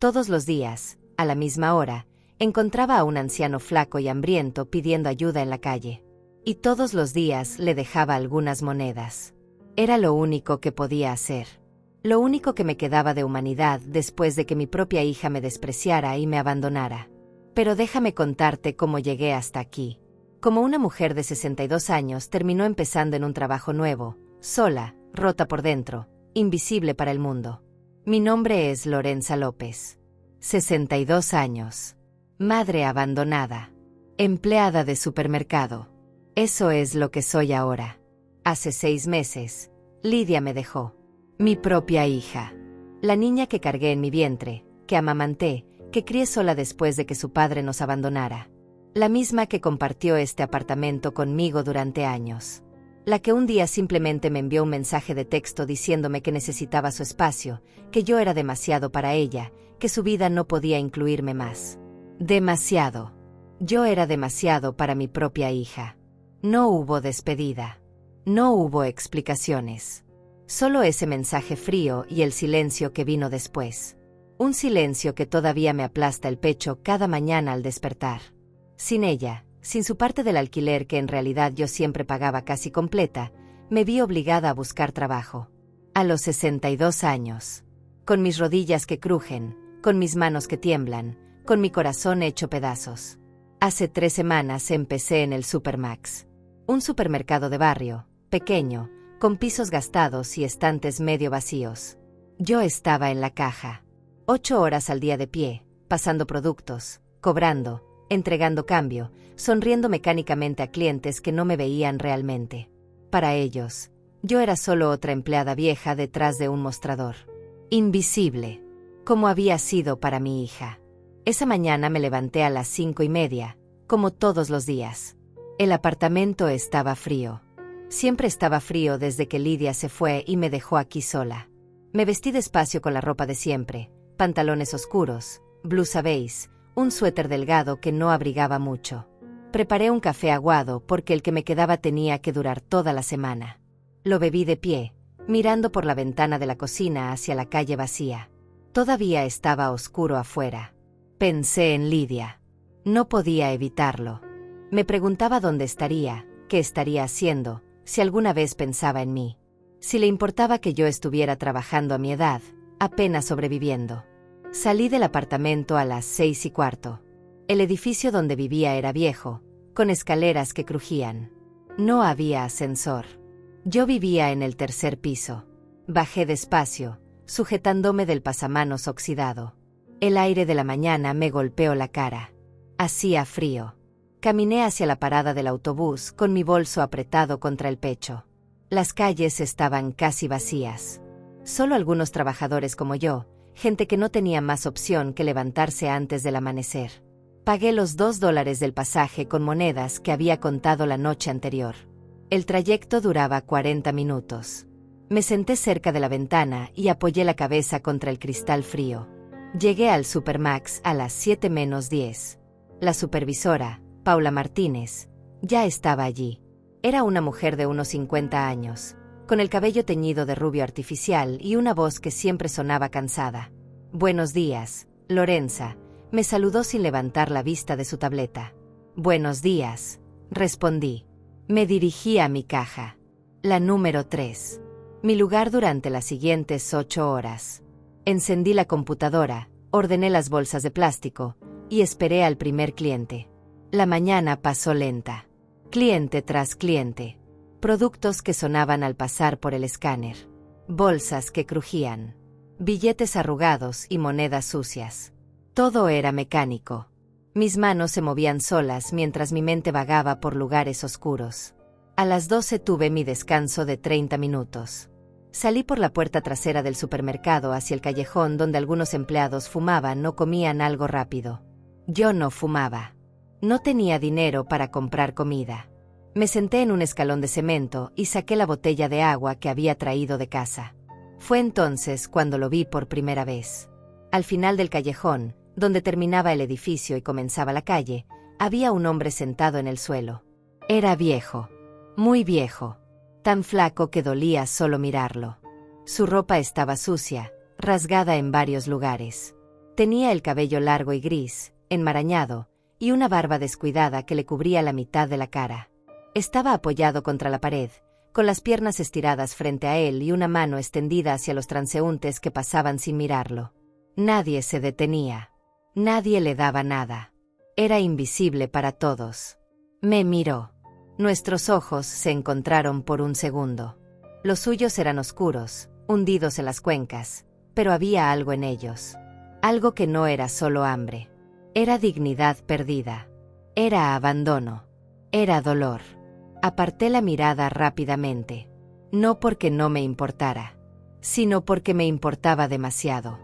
Todos los días, a la misma hora, encontraba a un anciano flaco y hambriento pidiendo ayuda en la calle. Y todos los días le dejaba algunas monedas. Era lo único que podía hacer. Lo único que me quedaba de humanidad después de que mi propia hija me despreciara y me abandonara. Pero déjame contarte cómo llegué hasta aquí. Como una mujer de 62 años terminó empezando en un trabajo nuevo, sola, rota por dentro, invisible para el mundo. Mi nombre es Lorenza López. 62 años. Madre abandonada. Empleada de supermercado. Eso es lo que soy ahora. Hace 6 meses, Lidia me dejó. Mi propia hija. La niña que cargué en mi vientre, que amamanté, que crié sola después de que su padre nos abandonara. La misma que compartió este apartamento conmigo durante años. La que un día simplemente me envió un mensaje de texto diciéndome que necesitaba su espacio, que yo era demasiado para ella, que su vida no podía incluirme más. Demasiado. Yo era demasiado para mi propia hija. No hubo despedida. No hubo explicaciones. Solo ese mensaje frío y el silencio que vino después. Un silencio que todavía me aplasta el pecho cada mañana al despertar. Sin ella, sin su parte del alquiler que en realidad yo siempre pagaba casi completa, me vi obligada a buscar trabajo. A los 62 años. Con mis rodillas que crujen, con mis manos que tiemblan, con mi corazón hecho pedazos. Hace 3 semanas empecé en el Supermax. Un supermercado de barrio, pequeño, con pisos gastados y estantes medio vacíos. Yo estaba en la caja. 8 horas al día de pie, pasando productos, cobrando, entregando cambio, sonriendo mecánicamente a clientes que no me veían realmente. Para ellos, yo era solo otra empleada vieja detrás de un mostrador. Invisible, como había sido para mi hija. Esa mañana me levanté a las 5:30, como todos los días. El apartamento estaba frío. Siempre estaba frío desde que Lidia se fue y me dejó aquí sola. Me vestí despacio con la ropa de siempre, pantalones oscuros, blusa beige, un suéter delgado que no abrigaba mucho. Preparé un café aguado porque el que me quedaba tenía que durar toda la semana. Lo bebí de pie, mirando por la ventana de la cocina hacia la calle vacía. Todavía estaba oscuro afuera. Pensé en Lidia. No podía evitarlo. Me preguntaba dónde estaría, qué estaría haciendo, si alguna vez pensaba en mí. Si le importaba que yo estuviera trabajando a mi edad, apenas sobreviviendo. Salí del apartamento a las 6:15. El edificio donde vivía era viejo, con escaleras que crujían. No había ascensor. Yo vivía en el 3er piso. Bajé despacio, sujetándome del pasamanos oxidado. El aire de la mañana me golpeó la cara. Hacía frío. Caminé hacia la parada del autobús con mi bolso apretado contra el pecho. Las calles estaban casi vacías. Solo algunos trabajadores como yo, gente que no tenía más opción que levantarse antes del amanecer. Pagué los $2 del pasaje con monedas que había contado la noche anterior. El trayecto duraba 40 minutos. Me senté cerca de la ventana y apoyé la cabeza contra el cristal frío. Llegué al Supermax a las 7:10. La supervisora, Paula Martínez, ya estaba allí. Era una mujer de unos 50 años, con el cabello teñido de rubio artificial y una voz que siempre sonaba cansada. «Buenos días, Lorenza», me saludó sin levantar la vista de su tableta. «Buenos días», respondí. Me dirigí a mi caja. La número 3. Mi lugar durante las siguientes 8 horas. Encendí la computadora, ordené las bolsas de plástico y esperé al primer cliente. La mañana pasó lenta. Cliente tras cliente. Productos que sonaban al pasar por el escáner. Bolsas que crujían. Billetes arrugados y monedas sucias. Todo era mecánico. Mis manos se movían solas mientras mi mente vagaba por lugares oscuros. A las 12 tuve mi descanso de 30 minutos. Salí por la puerta trasera del supermercado hacia el callejón donde algunos empleados fumaban o comían algo rápido. Yo no fumaba. No tenía dinero para comprar comida. Me senté en un escalón de cemento y saqué la botella de agua que había traído de casa. Fue entonces cuando lo vi por primera vez. Al final del callejón, donde terminaba el edificio y comenzaba la calle, había un hombre sentado en el suelo. Era viejo. Muy viejo. Tan flaco que dolía solo mirarlo. Su ropa estaba sucia, rasgada en varios lugares. Tenía el cabello largo y gris, enmarañado, y una barba descuidada que le cubría la mitad de la cara. Estaba apoyado contra la pared, con las piernas estiradas frente a él y una mano extendida hacia los transeúntes que pasaban sin mirarlo. Nadie se detenía. Nadie le daba nada. Era invisible para todos. Me miró. Nuestros ojos se encontraron por un segundo. Los suyos eran oscuros, hundidos en las cuencas, pero había algo en ellos. Algo que no era solo hambre. Era dignidad perdida. Era abandono. Era dolor. Aparté la mirada rápidamente. No porque no me importara, sino porque me importaba demasiado.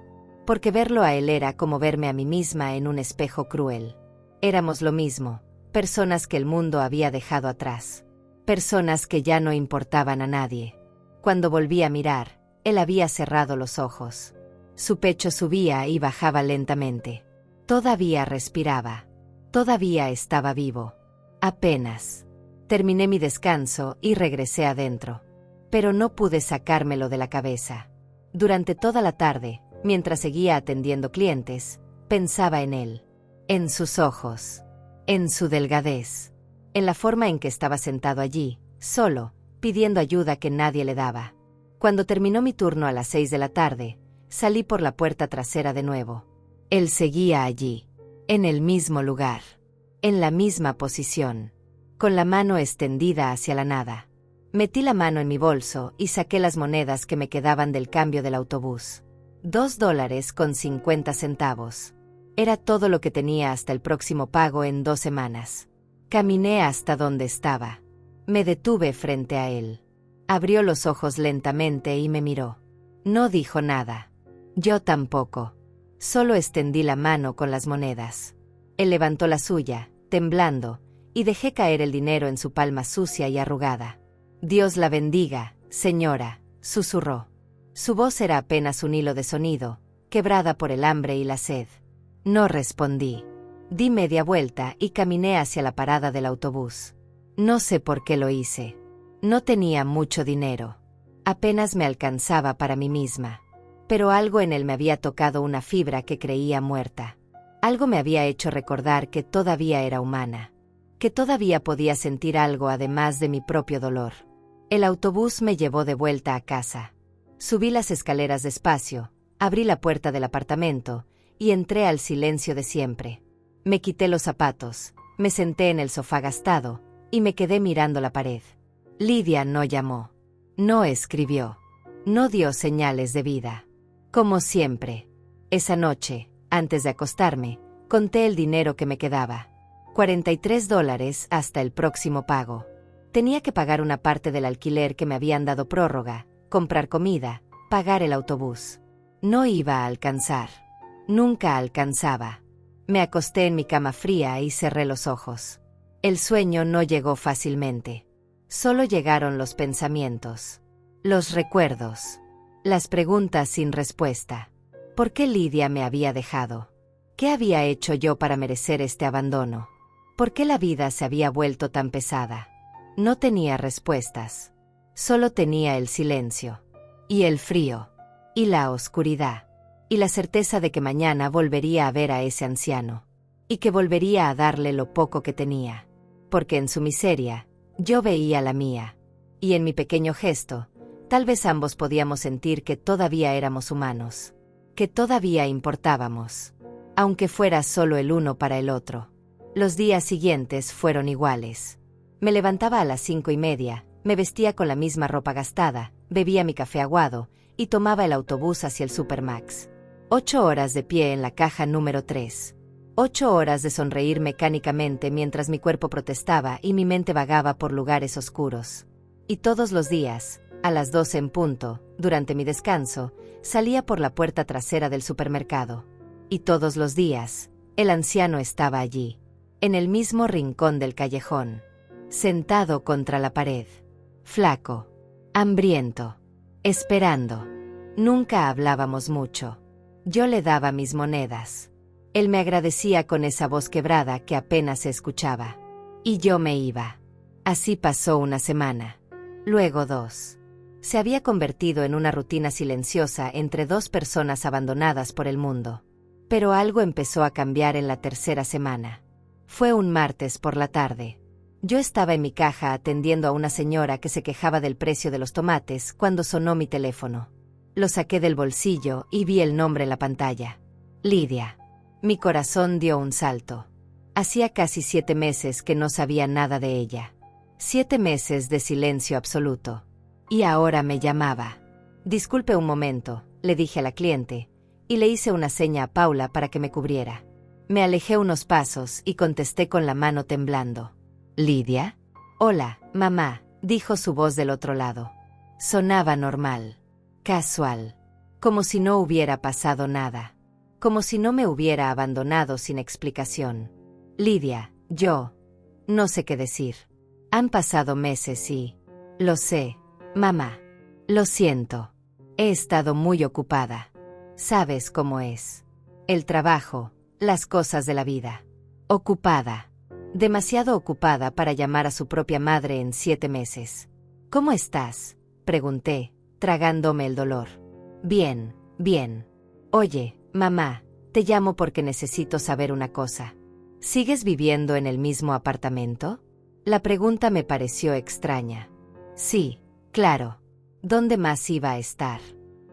Porque verlo a él era como verme a mí misma en un espejo cruel. Éramos lo mismo, personas que el mundo había dejado atrás. Personas que ya no importaban a nadie. Cuando volví a mirar, él había cerrado los ojos. Su pecho subía y bajaba lentamente. Todavía respiraba. Todavía estaba vivo. Apenas. Terminé mi descanso y regresé adentro. Pero no pude sacármelo de la cabeza. Durante toda la tarde, mientras seguía atendiendo clientes, pensaba en él. En sus ojos. En su delgadez. En la forma en que estaba sentado allí, solo, pidiendo ayuda que nadie le daba. Cuando terminó mi turno a las 6 de la tarde, salí por la puerta trasera de nuevo. Él seguía allí. En el mismo lugar. En la misma posición. Con la mano extendida hacia la nada. Metí la mano en mi bolso y saqué las monedas que me quedaban del cambio del autobús. $2.50. Era todo lo que tenía hasta el próximo pago en 2 semanas. Caminé hasta donde estaba. Me detuve frente a él. Abrió los ojos lentamente y me miró. No dijo nada. Yo tampoco. Solo extendí la mano con las monedas. Él levantó la suya, temblando, y dejé caer el dinero en su palma sucia y arrugada. Dios la bendiga, señora, susurró. Su voz era apenas un hilo de sonido, quebrada por el hambre y la sed. No respondí. Di media vuelta y caminé hacia la parada del autobús. No sé por qué lo hice. No tenía mucho dinero. Apenas me alcanzaba para mí misma. Pero algo en él me había tocado una fibra que creía muerta. Algo me había hecho recordar que todavía era humana. Que todavía podía sentir algo además de mi propio dolor. El autobús me llevó de vuelta a casa. Subí las escaleras despacio, abrí la puerta del apartamento y entré al silencio de siempre. Me quité los zapatos, me senté en el sofá gastado y me quedé mirando la pared. Lidia no llamó. No escribió. No dio señales de vida. Como siempre. Esa noche, antes de acostarme, conté el dinero que me quedaba. $43 hasta el próximo pago. Tenía que pagar una parte del alquiler que me habían dado prórroga, comprar comida, pagar el autobús. No iba a alcanzar. Nunca alcanzaba. Me acosté en mi cama fría y cerré los ojos. El sueño no llegó fácilmente. Solo llegaron los pensamientos. Los recuerdos. Las preguntas sin respuesta. ¿Por qué Lidia me había dejado? ¿Qué había hecho yo para merecer este abandono? ¿Por qué la vida se había vuelto tan pesada? No tenía respuestas. Solo tenía el silencio. Y el frío. Y la oscuridad. Y la certeza de que mañana volvería a ver a ese anciano. Y que volvería a darle lo poco que tenía. Porque en su miseria, yo veía la mía. Y en mi pequeño gesto, tal vez ambos podíamos sentir que todavía éramos humanos. Que todavía importábamos. Aunque fuera solo el uno para el otro. Los días siguientes fueron iguales. Me levantaba a las 5:30, me vestía con la misma ropa gastada, bebía mi café aguado, y tomaba el autobús hacia el Supermax. 8 horas de pie en la caja número 3. 8 horas de sonreír mecánicamente mientras mi cuerpo protestaba y mi mente vagaba por lugares oscuros. Y todos los días, a las 12 en punto, durante mi descanso, salía por la puerta trasera del supermercado. Y todos los días, el anciano estaba allí. En el mismo rincón del callejón, sentado contra la pared, flaco, hambriento, esperando. Nunca hablábamos mucho. Yo le daba mis monedas. Él me agradecía con esa voz quebrada que apenas se escuchaba. Y yo me iba. Así pasó una semana. Luego 2. Se había convertido en una rutina silenciosa entre 2 personas abandonadas por el mundo. Pero algo empezó a cambiar en la tercera semana. Fue un martes por la tarde. Yo estaba en mi caja atendiendo a una señora que se quejaba del precio de los tomates cuando sonó mi teléfono. Lo saqué del bolsillo y vi el nombre en la pantalla. Lidia. Mi corazón dio un salto. Hacía casi 7 meses que no sabía nada de ella. 7 meses de silencio absoluto. Y ahora me llamaba. Disculpe un momento, le dije a la cliente, y le hice una seña a Paula para que me cubriera. Me alejé unos pasos y contesté con la mano temblando. ¿Lidia? Hola, mamá, dijo su voz del otro lado. Sonaba normal. Casual. Como si no hubiera pasado nada. Como si no me hubiera abandonado sin explicación. Lidia, yo. No sé qué decir. Han pasado meses y... Lo sé, mamá. Lo siento. He estado muy ocupada. Sabes cómo es. El trabajo, las cosas de la vida. Ocupada. Demasiado ocupada para llamar a su propia madre en 7 meses. ¿Cómo estás?, pregunté, tragándome el dolor. Bien, bien. Oye, mamá, te llamo porque necesito saber una cosa. ¿Sigues viviendo en el mismo apartamento? La pregunta me pareció extraña. Sí, claro. ¿Dónde más iba a estar?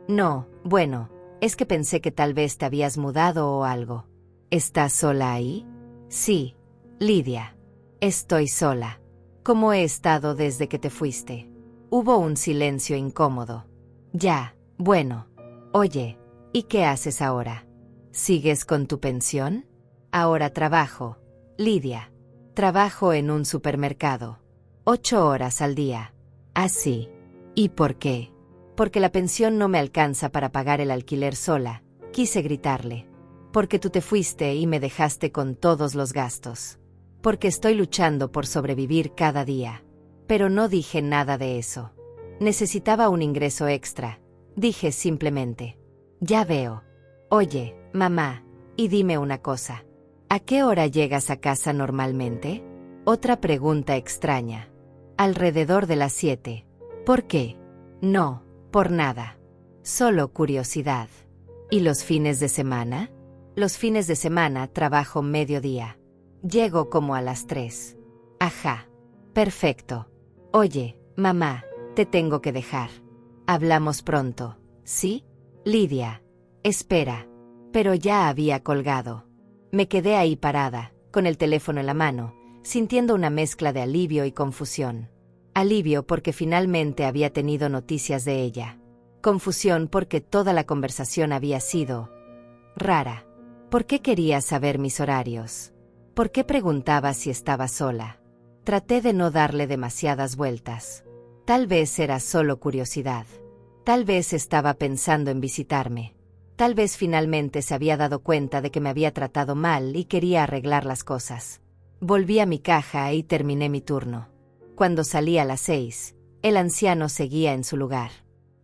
No, bueno, es que pensé que tal vez te habías mudado o algo. ¿Estás sola ahí? Sí, Lidia. Estoy sola. ¿Cómo he estado desde que te fuiste? Hubo un silencio incómodo. Ya, bueno. Oye, ¿y qué haces ahora? ¿Sigues con tu pensión? Ahora trabajo, Lidia. Trabajo en un supermercado. 8 horas al día. Así. ¿Y por qué? Porque la pensión no me alcanza para pagar el alquiler sola, quise gritarle. Porque tú te fuiste y me dejaste con todos los gastos. Porque estoy luchando por sobrevivir cada día. Pero no dije nada de eso. Necesitaba un ingreso extra. Dije simplemente. Ya veo. Oye, mamá, y dime una cosa. ¿A qué hora llegas a casa normalmente? Otra pregunta extraña. Alrededor de las 7. ¿Por qué? No, por nada. Solo curiosidad. ¿Y los fines de semana? Los fines de semana trabajo mediodía. Llego como a las 3. Ajá. Perfecto. Oye, mamá, te tengo que dejar. Hablamos pronto, ¿sí? Lidia. Espera. Pero ya había colgado. Me quedé ahí parada, con el teléfono en la mano, sintiendo una mezcla de alivio y confusión. Alivio porque finalmente había tenido noticias de ella. Confusión porque toda la conversación había sido rara. ¿Por qué quería saber mis horarios? ¿Por qué preguntaba si estaba sola? Traté de no darle demasiadas vueltas. Tal vez era solo curiosidad. Tal vez estaba pensando en visitarme. Tal vez finalmente se había dado cuenta de que me había tratado mal y quería arreglar las cosas. Volví a mi caja y terminé mi turno. Cuando salí a las 6, el anciano seguía en su lugar.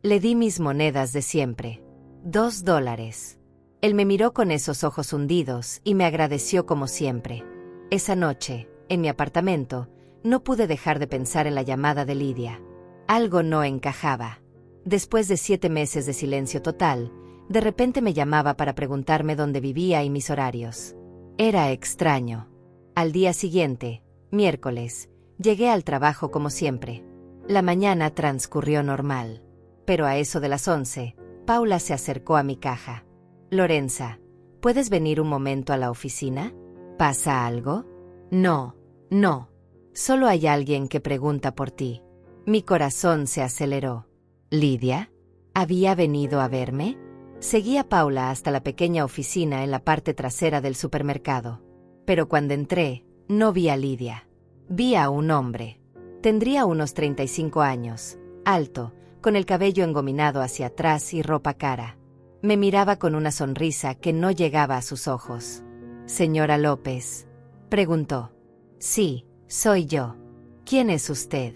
Le di mis monedas de siempre. $2. Él me miró con esos ojos hundidos y me agradeció como siempre. Esa noche, en mi apartamento, no pude dejar de pensar en la llamada de Lidia. Algo no encajaba. Después de 7 meses de silencio total, de repente me llamaba para preguntarme dónde vivía y mis horarios. Era extraño. Al día siguiente, miércoles, llegué al trabajo como siempre. La mañana transcurrió normal. Pero a eso de las 11, Paula se acercó a mi caja. Lorenza, ¿puedes venir un momento a la oficina? ¿Pasa algo? No, no. Solo hay alguien que pregunta por ti. Mi corazón se aceleró. ¿Lidia? ¿Había venido a verme? Seguí a Paula hasta la pequeña oficina en la parte trasera del supermercado. Pero cuando entré, no vi a Lidia. Vi a un hombre. Tendría unos 35 años, alto, con el cabello engominado hacia atrás y ropa cara. Me miraba con una sonrisa que no llegaba a sus ojos. «Señora López», preguntó. «Sí, soy yo. ¿Quién es usted?»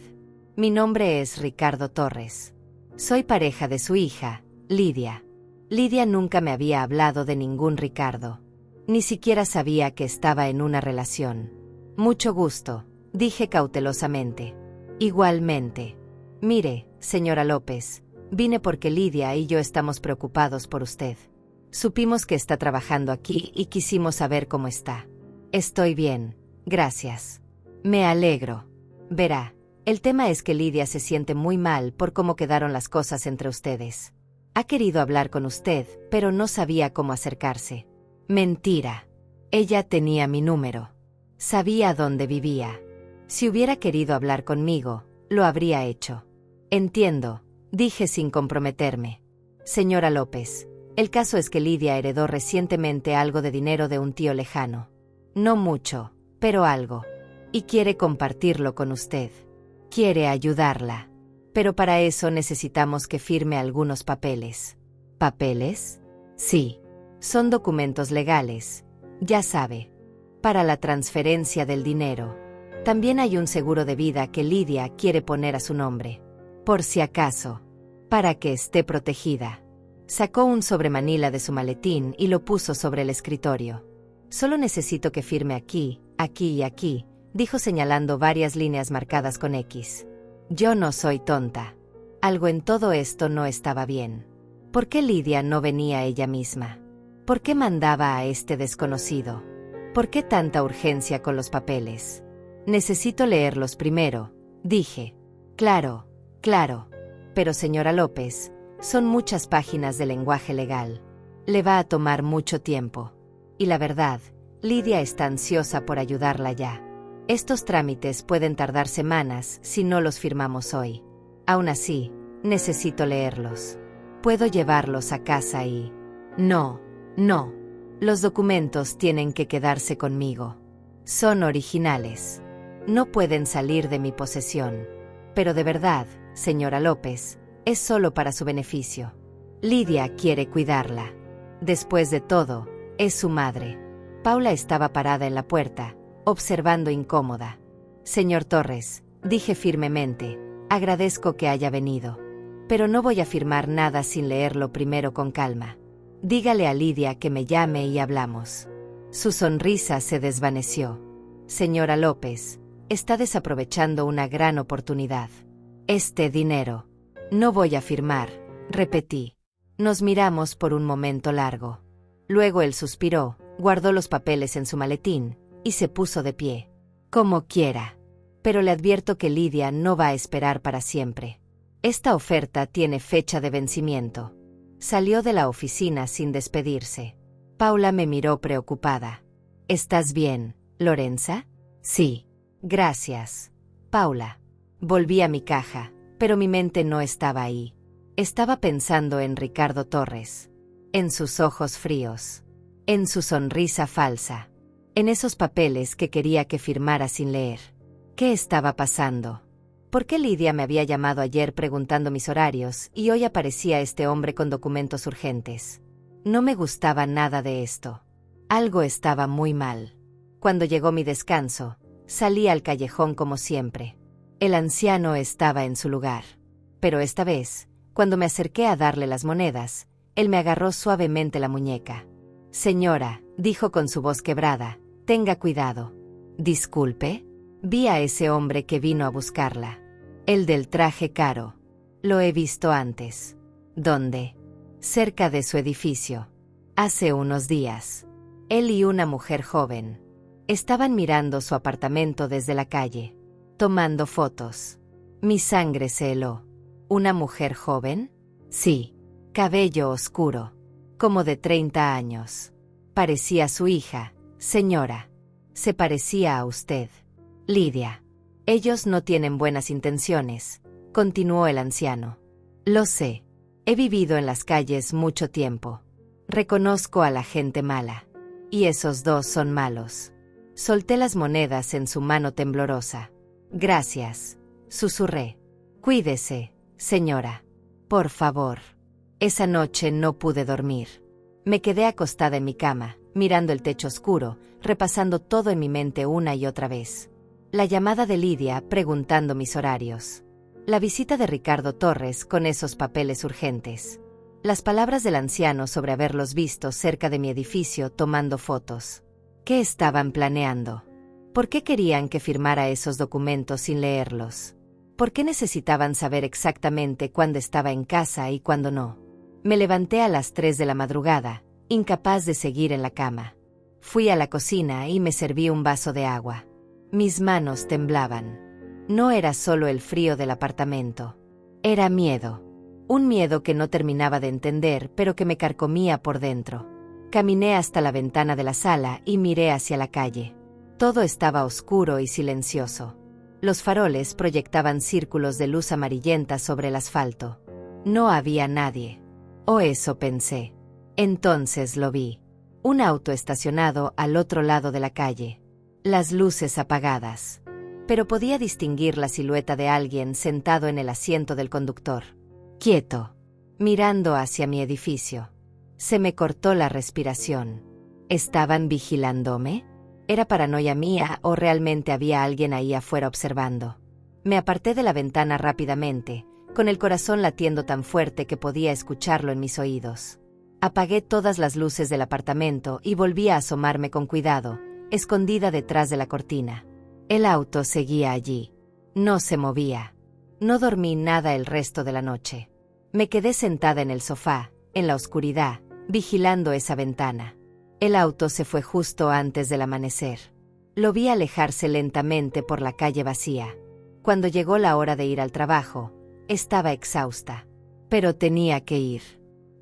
«Mi nombre es Ricardo Torres. Soy pareja de su hija, Lidia». Lidia nunca me había hablado de ningún Ricardo. Ni siquiera sabía que estaba en una relación. «Mucho gusto», dije cautelosamente. «Igualmente. Mire, señora López, vine porque Lidia y yo estamos preocupados por usted». Supimos que está trabajando aquí y quisimos saber cómo está. Estoy bien, gracias. Me alegro. Verá, el tema es que Lidia se siente muy mal por cómo quedaron las cosas entre ustedes. Ha querido hablar con usted, pero no sabía cómo acercarse. Mentira. Ella tenía mi número. Sabía dónde vivía. Si hubiera querido hablar conmigo, lo habría hecho. Entiendo, dije sin comprometerme. Señora López, el caso es que Lidia heredó recientemente algo de dinero de un tío lejano. No mucho, pero algo. Y quiere compartirlo con usted. Quiere ayudarla. Pero para eso necesitamos que firme algunos papeles. ¿Papeles? Sí. Son documentos legales. Ya sabe. Para la transferencia del dinero. También hay un seguro de vida que Lidia quiere poner a su nombre. Por si acaso. Para que esté protegida. Sacó un sobremanila de su maletín y lo puso sobre el escritorio. Solo necesito que firme aquí, aquí y aquí, dijo señalando varias líneas marcadas con X. Yo no soy tonta. Algo en todo esto no estaba bien. ¿Por qué Lidia no venía ella misma? ¿Por qué mandaba a este desconocido? ¿Por qué tanta urgencia con los papeles? Necesito leerlos primero, dije. Claro, claro. Pero señora López, son muchas páginas de lenguaje legal. Le va a tomar mucho tiempo. Y la verdad, Lidia está ansiosa por ayudarla ya. Estos trámites pueden tardar semanas si no los firmamos hoy. Aún así, necesito leerlos. Puedo llevarlos a casa y... No. Los documentos tienen que quedarse conmigo. Son originales. No pueden salir de mi posesión. Pero de verdad, señora López, es solo para su beneficio. Lidia quiere cuidarla. Después de todo, es su madre. Paula estaba parada en la puerta, observando incómoda. Señor Torres, dije firmemente, agradezco que haya venido. Pero no voy a firmar nada sin leerlo primero con calma. Dígale a Lidia que me llame y hablamos. Su sonrisa se desvaneció. Señora López, está desaprovechando una gran oportunidad. Este dinero. No voy a firmar, repetí. Nos miramos por un momento largo. Luego él suspiró, guardó los papeles en su maletín, y se puso de pie. Como quiera. Pero le advierto que Lidia no va a esperar para siempre. Esta oferta tiene fecha de vencimiento. Salió de la oficina sin despedirse. Paula me miró preocupada. ¿Estás bien, Lorenza? Sí. Gracias. Paula. Volví a mi caja, pero mi mente no estaba ahí. Estaba pensando en Ricardo Torres. En sus ojos fríos. En su sonrisa falsa. En esos papeles que quería que firmara sin leer. ¿Qué estaba pasando? ¿Por qué Lidia me había llamado ayer preguntando mis horarios y hoy aparecía este hombre con documentos urgentes? No me gustaba nada de esto. Algo estaba muy mal. Cuando llegó mi descanso, salí al callejón como siempre. El anciano estaba en su lugar. Pero esta vez, cuando me acerqué a darle las monedas, él me agarró suavemente la muñeca. Señora, dijo con su voz quebrada, tenga cuidado. Disculpe. Vi a ese hombre que vino a buscarla. El del traje caro. Lo he visto antes. ¿Dónde? Cerca de su edificio. Hace unos días. Él y una mujer joven. Estaban mirando su apartamento desde la calle. Tomando fotos. Mi sangre se heló. ¿Una mujer joven? Sí. Cabello oscuro. Como de 30 años. Parecía su hija, señora. Se parecía a usted. Lidia. Ellos no tienen buenas intenciones, continuó el anciano. Lo sé. He vivido en las calles mucho tiempo. Reconozco a la gente mala. Y esos dos son malos. Solté las monedas en su mano temblorosa. Gracias, susurré. Cuídese, señora. Por favor. Esa noche no pude dormir. Me quedé acostada en mi cama, mirando el techo oscuro, repasando todo en mi mente una y otra vez. La llamada de Lidia preguntando mis horarios. La visita de Ricardo Torres con esos papeles urgentes. Las palabras del anciano sobre haberlos visto cerca de mi edificio tomando fotos. ¿Qué estaban planeando? ¿Por qué querían que firmara esos documentos sin leerlos? ¿Por qué necesitaban saber exactamente cuándo estaba en casa y cuándo no? Me levanté a las 3 de la madrugada, incapaz de seguir en la cama. Fui a la cocina y me serví un vaso de agua. Mis manos temblaban. No era solo el frío del apartamento. Era miedo. Un miedo que no terminaba de entender, pero que me carcomía por dentro. Caminé hasta la ventana de la sala y miré hacia la calle. Todo estaba oscuro y silencioso. Los faroles proyectaban círculos de luz amarillenta sobre el asfalto. No había nadie. O eso pensé. Entonces lo vi. Un auto estacionado al otro lado de la calle. Las luces apagadas. Pero podía distinguir la silueta de alguien sentado en el asiento del conductor. Quieto. Mirando hacia mi edificio. Se me cortó la respiración. ¿Estaban vigilándome? ¿Era paranoia mía o realmente había alguien ahí afuera observando? Me aparté de la ventana rápidamente, con el corazón latiendo tan fuerte que podía escucharlo en mis oídos. Apagué todas las luces del apartamento y volví a asomarme con cuidado, escondida detrás de la cortina. El auto seguía allí. No se movía. No dormí nada el resto de la noche. Me quedé sentada en el sofá, en la oscuridad, vigilando esa ventana. El auto se fue justo antes del amanecer. Lo vi alejarse lentamente por la calle vacía. Cuando llegó la hora de ir al trabajo, estaba exhausta. Pero tenía que ir.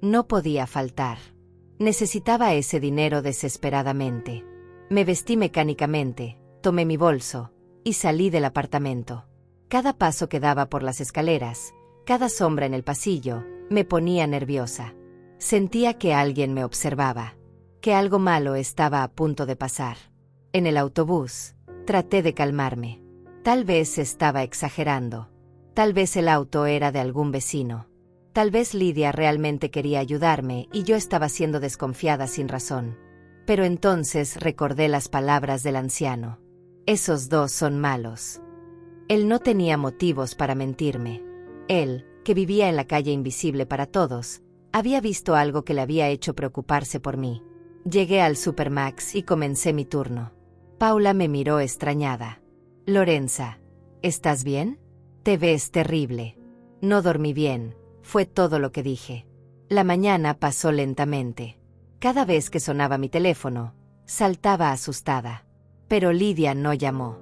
No podía faltar. Necesitaba ese dinero desesperadamente. Me vestí mecánicamente, tomé mi bolso y salí del apartamento. Cada paso que daba por las escaleras, cada sombra en el pasillo, me ponía nerviosa. Sentía que alguien me observaba, que algo malo estaba a punto de pasar. En el autobús, traté de calmarme. Tal vez estaba exagerando. Tal vez el auto era de algún vecino. Tal vez Lidia realmente quería ayudarme y yo estaba siendo desconfiada sin razón. Pero entonces recordé las palabras del anciano. Esos dos son malos. Él no tenía motivos para mentirme. Él, que vivía en la calle invisible para todos, había visto algo que le había hecho preocuparse por mí. Llegué al Supermax y comencé mi turno. Paula me miró extrañada. Lorenza, ¿estás bien? Te ves terrible. No dormí bien, fue todo lo que dije. La mañana pasó lentamente. Cada vez que sonaba mi teléfono, saltaba asustada. Pero Lidia no llamó.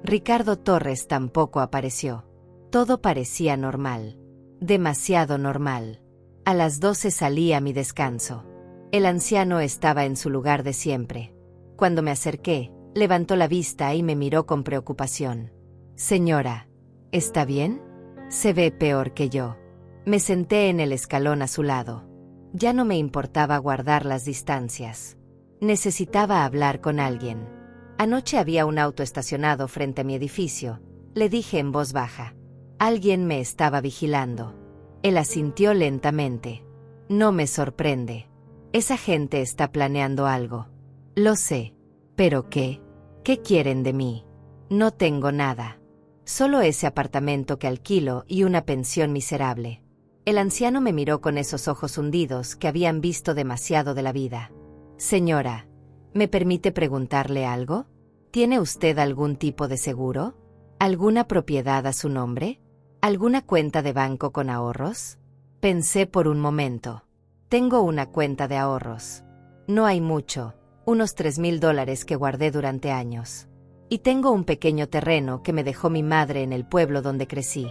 Ricardo Torres tampoco apareció. Todo parecía normal. Demasiado normal. A las 12 salí a mi descanso. El anciano estaba en su lugar de siempre. Cuando me acerqué, levantó la vista y me miró con preocupación. Señora, ¿está bien? Se ve peor que yo. Me senté en el escalón a su lado. Ya no me importaba guardar las distancias. Necesitaba hablar con alguien. Anoche había un auto estacionado frente a mi edificio. Le dije en voz baja. Alguien me estaba vigilando. Él asintió lentamente. No me sorprende. Esa gente está planeando algo. Lo sé. ¿Pero qué? ¿Qué quieren de mí? No tengo nada. Solo ese apartamento que alquilo y una pensión miserable. El anciano me miró con esos ojos hundidos que habían visto demasiado de la vida. Señora, ¿me permite preguntarle algo? ¿Tiene usted algún tipo de seguro? ¿Alguna propiedad a su nombre? ¿Alguna cuenta de banco con ahorros? Pensé por un momento. Tengo una cuenta de ahorros. No hay mucho, unos $3,000 que guardé durante años. Y tengo un pequeño terreno que me dejó mi madre en el pueblo donde crecí.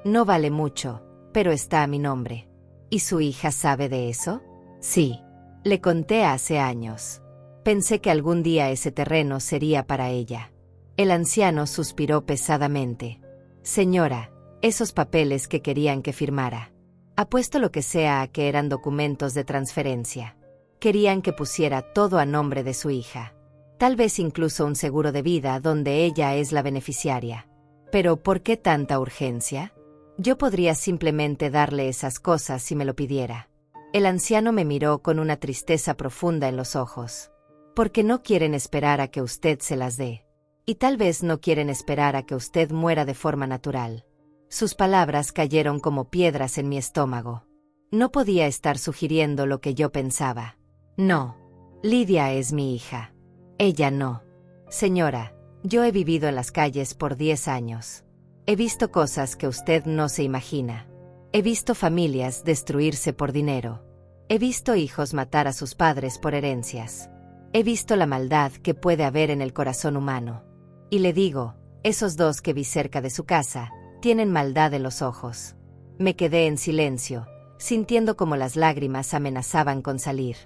No vale mucho, pero está a mi nombre. ¿Y su hija sabe de eso? Sí. Le conté hace años. Pensé que algún día ese terreno sería para ella. El anciano suspiró pesadamente. Señora, esos papeles que querían que firmara. Apuesto lo que sea a que eran documentos de transferencia. Querían que pusiera todo a nombre de su hija. Tal vez incluso un seguro de vida donde ella es la beneficiaria. Pero ¿por qué tanta urgencia? Yo podría simplemente darle esas cosas si me lo pidiera. El anciano me miró con una tristeza profunda en los ojos. Porque no quieren esperar a que usted se las dé. Y tal vez no quieren esperar a que usted muera de forma natural. Sus palabras cayeron como piedras en mi estómago. No podía estar sugiriendo lo que yo pensaba. No. Lidia es mi hija. Ella no. Señora, yo he vivido en las calles por 10 años. He visto cosas que usted no se imagina. He visto familias destruirse por dinero. He visto hijos matar a sus padres por herencias. He visto la maldad que puede haber en el corazón humano. Y le digo, esos dos que vi cerca de su casa, tienen maldad en los ojos. Me quedé en silencio, sintiendo como las lágrimas amenazaban con salir.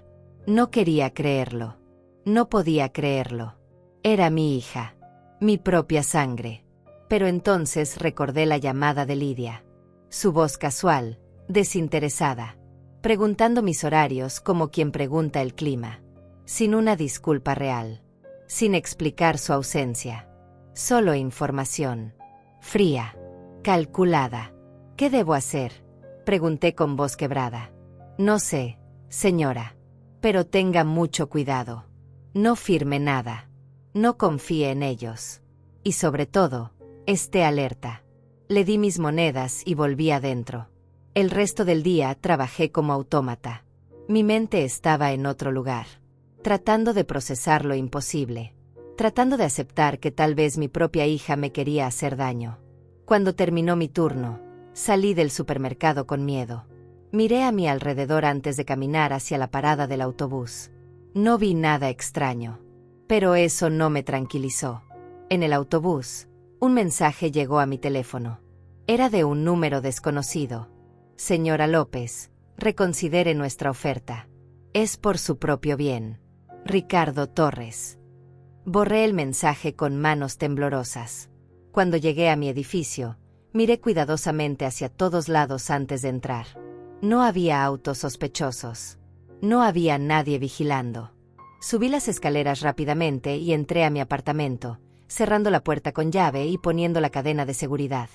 No quería creerlo. No podía creerlo. Era mi hija. Mi propia sangre. Pero entonces recordé la llamada de Lidia. Su voz casual, desinteresada, preguntando mis horarios como quien pregunta el clima. Sin una disculpa real. Sin explicar su ausencia. Solo información. Fría. Calculada. ¿Qué debo hacer? Pregunté con voz quebrada. No sé, señora. Pero tenga mucho cuidado. No firme nada. No confíe en ellos. Y sobre todo, esté alerta. Le di mis monedas y volví adentro. El resto del día trabajé como autómata. Mi mente estaba en otro lugar. Tratando de procesar lo imposible. Tratando de aceptar que tal vez mi propia hija me quería hacer daño. Cuando terminó mi turno, salí del supermercado con miedo. Miré a mi alrededor antes de caminar hacia la parada del autobús. No vi nada extraño. Pero eso no me tranquilizó. En el autobús, un mensaje llegó a mi teléfono. Era de un número desconocido. Señora López, reconsidere nuestra oferta. Es por su propio bien. Ricardo Torres. Borré el mensaje con manos temblorosas. Cuando llegué a mi edificio, miré cuidadosamente hacia todos lados antes de entrar. No había autos sospechosos. No había nadie vigilando. Subí las escaleras rápidamente y entré a mi apartamento, cerrando la puerta con llave y poniendo la cadena de seguridad.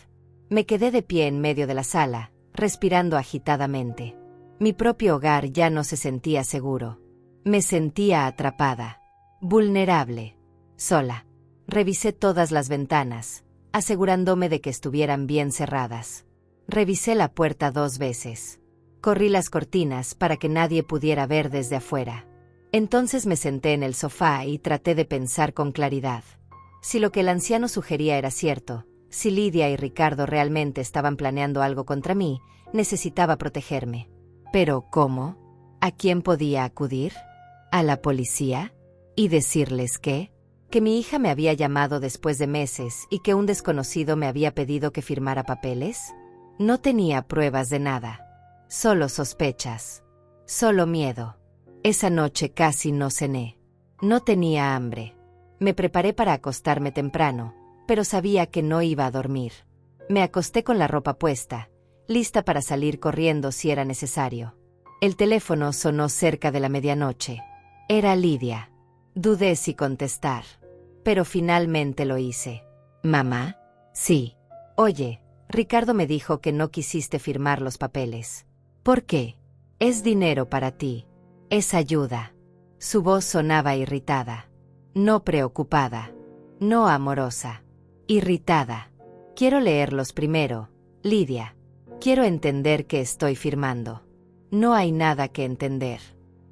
Me quedé de pie en medio de la sala, respirando agitadamente. Mi propio hogar ya no se sentía seguro. Me sentía atrapada, vulnerable, sola. Revisé todas las ventanas, asegurándome de que estuvieran bien cerradas. Revisé la puerta 2 veces. Corrí las cortinas para que nadie pudiera ver desde afuera. Entonces me senté en el sofá y traté de pensar con claridad. Si lo que el anciano sugería era cierto, si Lidia y Ricardo realmente estaban planeando algo contra mí, necesitaba protegerme. ¿Pero cómo? ¿A quién podía acudir? ¿A la policía? ¿Y decirles qué? ¿Que mi hija me había llamado después de meses y que un desconocido me había pedido que firmara papeles? No tenía pruebas de nada. Solo sospechas. Solo miedo. Esa noche casi no cené. No tenía hambre. Me preparé para acostarme temprano, pero sabía que no iba a dormir. Me acosté con la ropa puesta, lista para salir corriendo si era necesario. El teléfono sonó cerca de la medianoche. Era Lidia. Dudé si contestar, pero finalmente lo hice. ¿Mamá? Sí. Oye, Ricardo me dijo que no quisiste firmar los papeles. ¿Por qué? Es dinero para ti. Es ayuda. Su voz sonaba irritada. No preocupada. No amorosa. Irritada. Quiero leerlos primero, Lidia. Quiero entender qué estoy firmando. No hay nada que entender.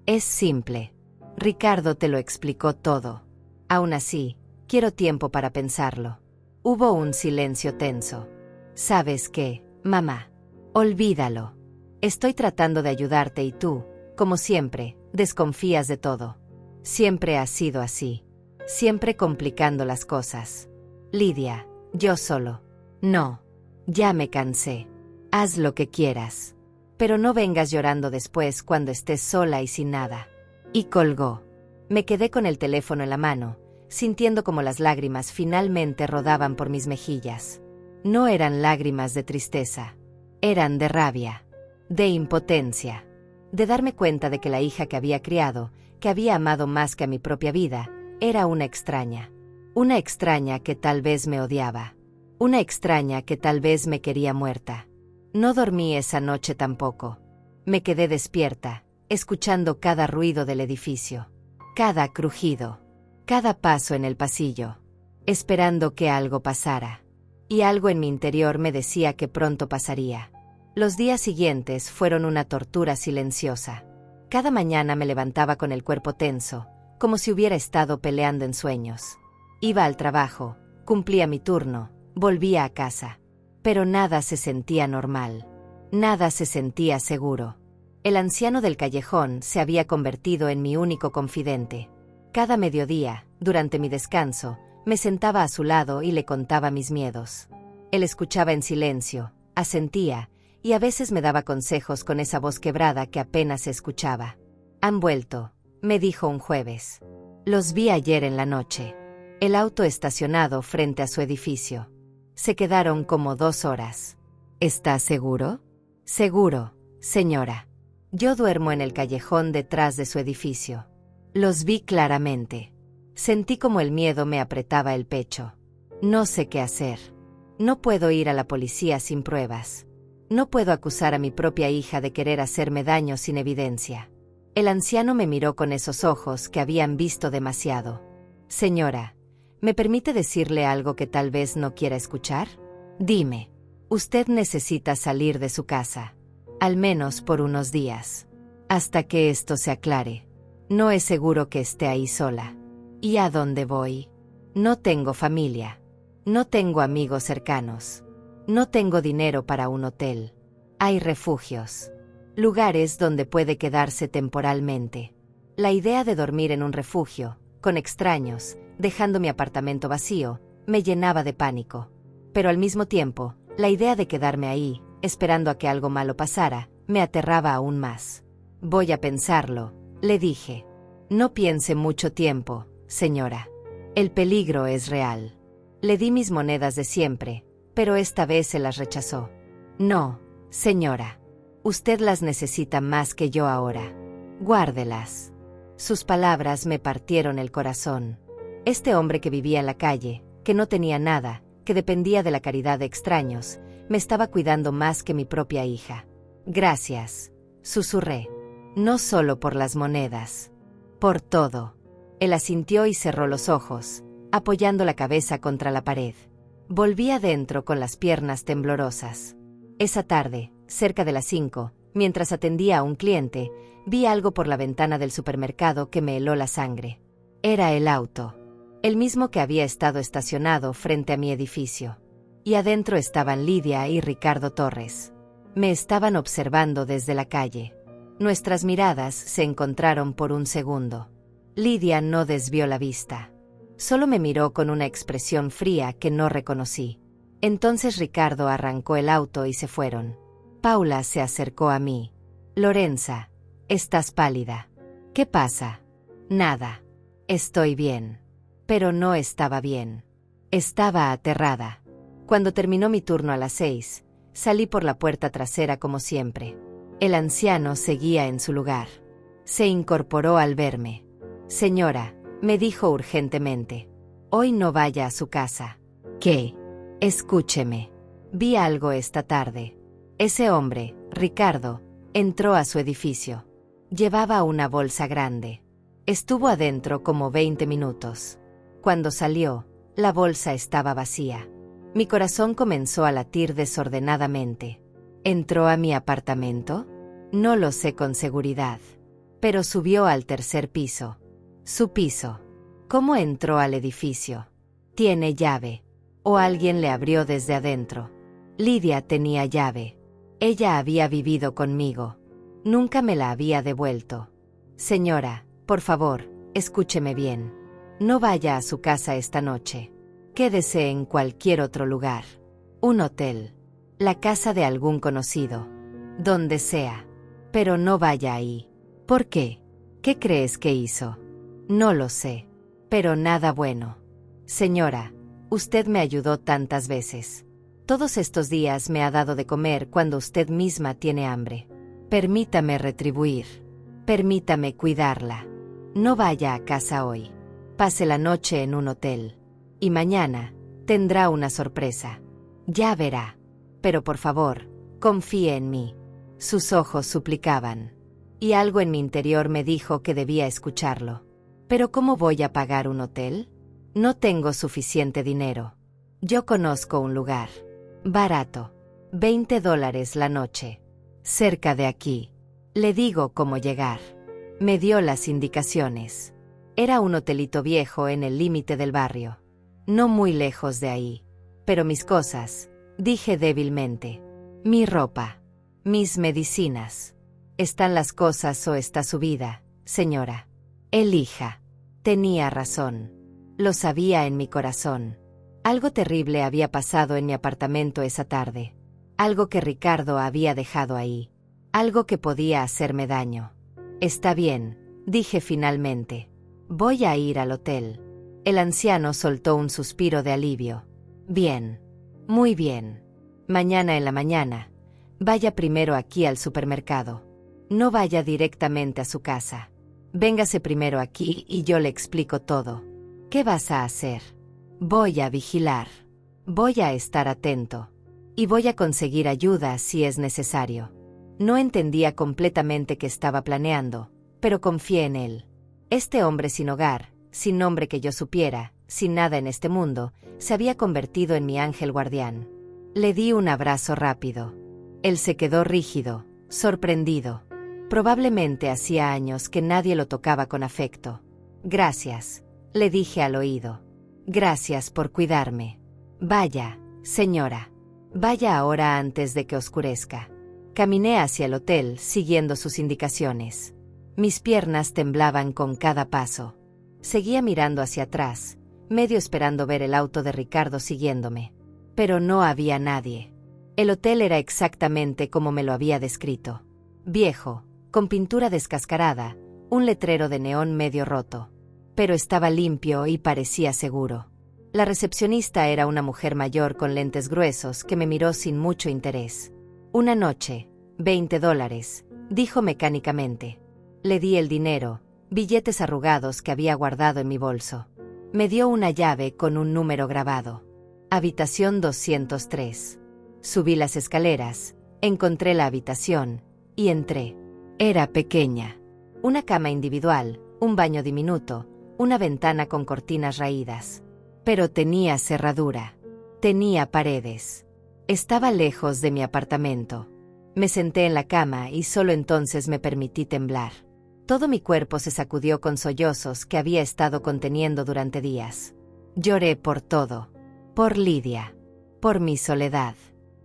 Es simple. Ricardo te lo explicó todo. Aún así, quiero tiempo para pensarlo. Hubo un silencio tenso. ¿Sabes qué, mamá? Olvídalo. Estoy tratando de ayudarte y tú, como siempre, desconfías de todo. Siempre has sido así. Siempre complicando las cosas. Lidia, yo solo. No. Ya me cansé. Haz lo que quieras. Pero no vengas llorando después cuando estés sola y sin nada. Y colgó. Me quedé con el teléfono en la mano, sintiendo como las lágrimas finalmente rodaban por mis mejillas. No eran lágrimas de tristeza. Eran de rabia. De impotencia. De darme cuenta de que la hija que había criado, que había amado más que a mi propia vida, era una extraña. Una extraña que tal vez me odiaba. Una extraña que tal vez me quería muerta. No dormí esa noche tampoco. Me quedé despierta, escuchando cada ruido del edificio. Cada crujido. Cada paso en el pasillo. Esperando que algo pasara. Y algo en mi interior me decía que pronto pasaría. Los días siguientes fueron una tortura silenciosa. Cada mañana me levantaba con el cuerpo tenso, como si hubiera estado peleando en sueños. Iba al trabajo, cumplía mi turno, volvía a casa. Pero nada se sentía normal. Nada se sentía seguro. El anciano del callejón se había convertido en mi único confidente. Cada mediodía, durante mi descanso, me sentaba a su lado y le contaba mis miedos. Él escuchaba en silencio, asentía, y a veces me daba consejos con esa voz quebrada que apenas se escuchaba. «Han vuelto», me dijo un jueves. «Los vi ayer en la noche. El auto estacionado frente a su edificio. Se quedaron como 2 horas. ¿Está seguro?» «Seguro, señora. Yo duermo en el callejón detrás de su edificio. Los vi claramente. Sentí como el miedo me apretaba el pecho. No sé qué hacer. No puedo ir a la policía sin pruebas. No puedo acusar a mi propia hija de querer hacerme daño sin evidencia». El anciano me miró con esos ojos que habían visto demasiado. «Señora, ¿me permite decirle algo que tal vez no quiera escuchar? Dime, usted necesita salir de su casa, al menos por unos días, hasta que esto se aclare. No es seguro que esté ahí sola. ¿Y a dónde voy? No tengo familia. No tengo amigos cercanos. No tengo dinero para un hotel. Hay refugios. Lugares donde puede quedarse temporalmente. La idea de dormir en un refugio, con extraños, dejando mi apartamento vacío, me llenaba de pánico. Pero al mismo tiempo, la idea de quedarme ahí, esperando a que algo malo pasara, me aterraba aún más. «Voy a pensarlo», le dije. «No piense mucho tiempo, señora. El peligro es real». Le di mis monedas de siempre, pero esta vez se las rechazó. «No, señora. Usted las necesita más que yo ahora. Guárdelas». Sus palabras me partieron el corazón. Este hombre que vivía en la calle, que no tenía nada, que dependía de la caridad de extraños, me estaba cuidando más que mi propia hija. «Gracias», susurré. «No solo por las monedas. Por todo». Él asintió y cerró los ojos, apoyando la cabeza contra la pared. Volví adentro con las piernas temblorosas. Esa tarde, cerca de las 5, mientras atendía a un cliente, vi algo por la ventana del supermercado que me heló la sangre. Era el auto, el mismo que había estado estacionado frente a mi edificio. Y adentro estaban Lidia y Ricardo Torres. Me estaban observando desde la calle. Nuestras miradas se encontraron por un segundo. Lidia no desvió la vista. Solo me miró con una expresión fría que no reconocí. Entonces Ricardo arrancó el auto y se fueron. Paula se acercó a mí. «Lorenza, estás pálida. ¿Qué pasa?» «Nada. Estoy bien». Pero no estaba bien. Estaba aterrada. Cuando terminó mi turno a las 6, salí por la puerta trasera como siempre. El anciano seguía en su lugar. Se incorporó al verme. «Señora», me dijo urgentemente, «hoy no vaya a su casa». «¿Qué?» «Escúcheme. Vi algo esta tarde. Ese hombre, Ricardo, entró a su edificio. Llevaba una bolsa grande. Estuvo adentro como 20 minutos. Cuando salió, la bolsa estaba vacía. Mi corazón comenzó a latir desordenadamente. ¿Entró a mi apartamento? No lo sé con seguridad. Pero subió al 3er piso. Su piso. ¿Cómo entró al edificio? Tiene llave. ¿O alguien le abrió desde adentro? Lidia tenía llave. Ella había vivido conmigo. Nunca me la había devuelto. Señora, por favor, escúcheme bien. No vaya a su casa esta noche. Quédese en cualquier otro lugar. Un hotel. La casa de algún conocido. Donde sea. Pero no vaya ahí. ¿Por qué? ¿Qué crees que hizo? No lo sé. Pero nada bueno. Señora, usted me ayudó tantas veces. Todos estos días me ha dado de comer cuando usted misma tiene hambre. Permítame retribuir. Permítame cuidarla. No vaya a casa hoy. Pase la noche en un hotel. Y mañana tendrá una sorpresa. Ya verá. Pero por favor, confíe en mí». Sus ojos suplicaban. Y algo en mi interior me dijo que debía escucharlo. ¿Pero cómo voy a pagar un hotel? No tengo suficiente dinero. Yo conozco un lugar. Barato. $20 la noche. Cerca de aquí. Le digo cómo llegar. Me dio las indicaciones. Era un hotelito viejo en el límite del barrio. No muy lejos de ahí. Pero mis cosas, dije débilmente. Mi ropa. Mis medicinas. ¿Están las cosas o está su vida, señora? Elija. Tenía razón. Lo sabía en mi corazón. Algo terrible había pasado en mi apartamento esa tarde. Algo que Ricardo había dejado ahí. Algo que podía hacerme daño. Está bien, dije finalmente. Voy a ir al hotel. El anciano soltó un suspiro de alivio. Bien. Muy bien. Mañana en la mañana. Vaya primero aquí al supermercado. No vaya directamente a su casa. Véngase primero aquí y yo le explico todo. ¿Qué vas a hacer? Voy a vigilar. Voy a estar atento. Y voy a conseguir ayuda si es necesario. No entendía completamente qué estaba planeando, pero confié en él. Este hombre sin hogar, sin nombre que yo supiera, sin nada en este mundo, se había convertido en mi ángel guardián. Le di un abrazo rápido. Él se quedó rígido, sorprendido. Probablemente hacía años que nadie lo tocaba con afecto. Gracias, le dije al oído. Gracias por cuidarme. Vaya, señora. Vaya ahora antes de que oscurezca. Caminé hacia el hotel siguiendo sus indicaciones. Mis piernas temblaban con cada paso. Seguía mirando hacia atrás, medio esperando ver el auto de Ricardo siguiéndome. Pero no había nadie. El hotel era exactamente como me lo había descrito. Viejo, con pintura descascarada, un letrero de neón medio roto. Pero estaba limpio y parecía seguro. La recepcionista era una mujer mayor con lentes gruesos que me miró sin mucho interés. Una noche, $20, dijo mecánicamente. Le di el dinero, billetes arrugados que había guardado en mi bolso. Me dio una llave con un número grabado. Habitación 203. Subí las escaleras, encontré la habitación, y entré. Era pequeña. Una cama individual, un baño diminuto, una ventana con cortinas raídas. Pero tenía cerradura. Tenía paredes. Estaba lejos de mi apartamento. Me senté en la cama y solo entonces me permití temblar. Todo mi cuerpo se sacudió con sollozos que había estado conteniendo durante días. Lloré por todo. Por Lidia. Por mi soledad.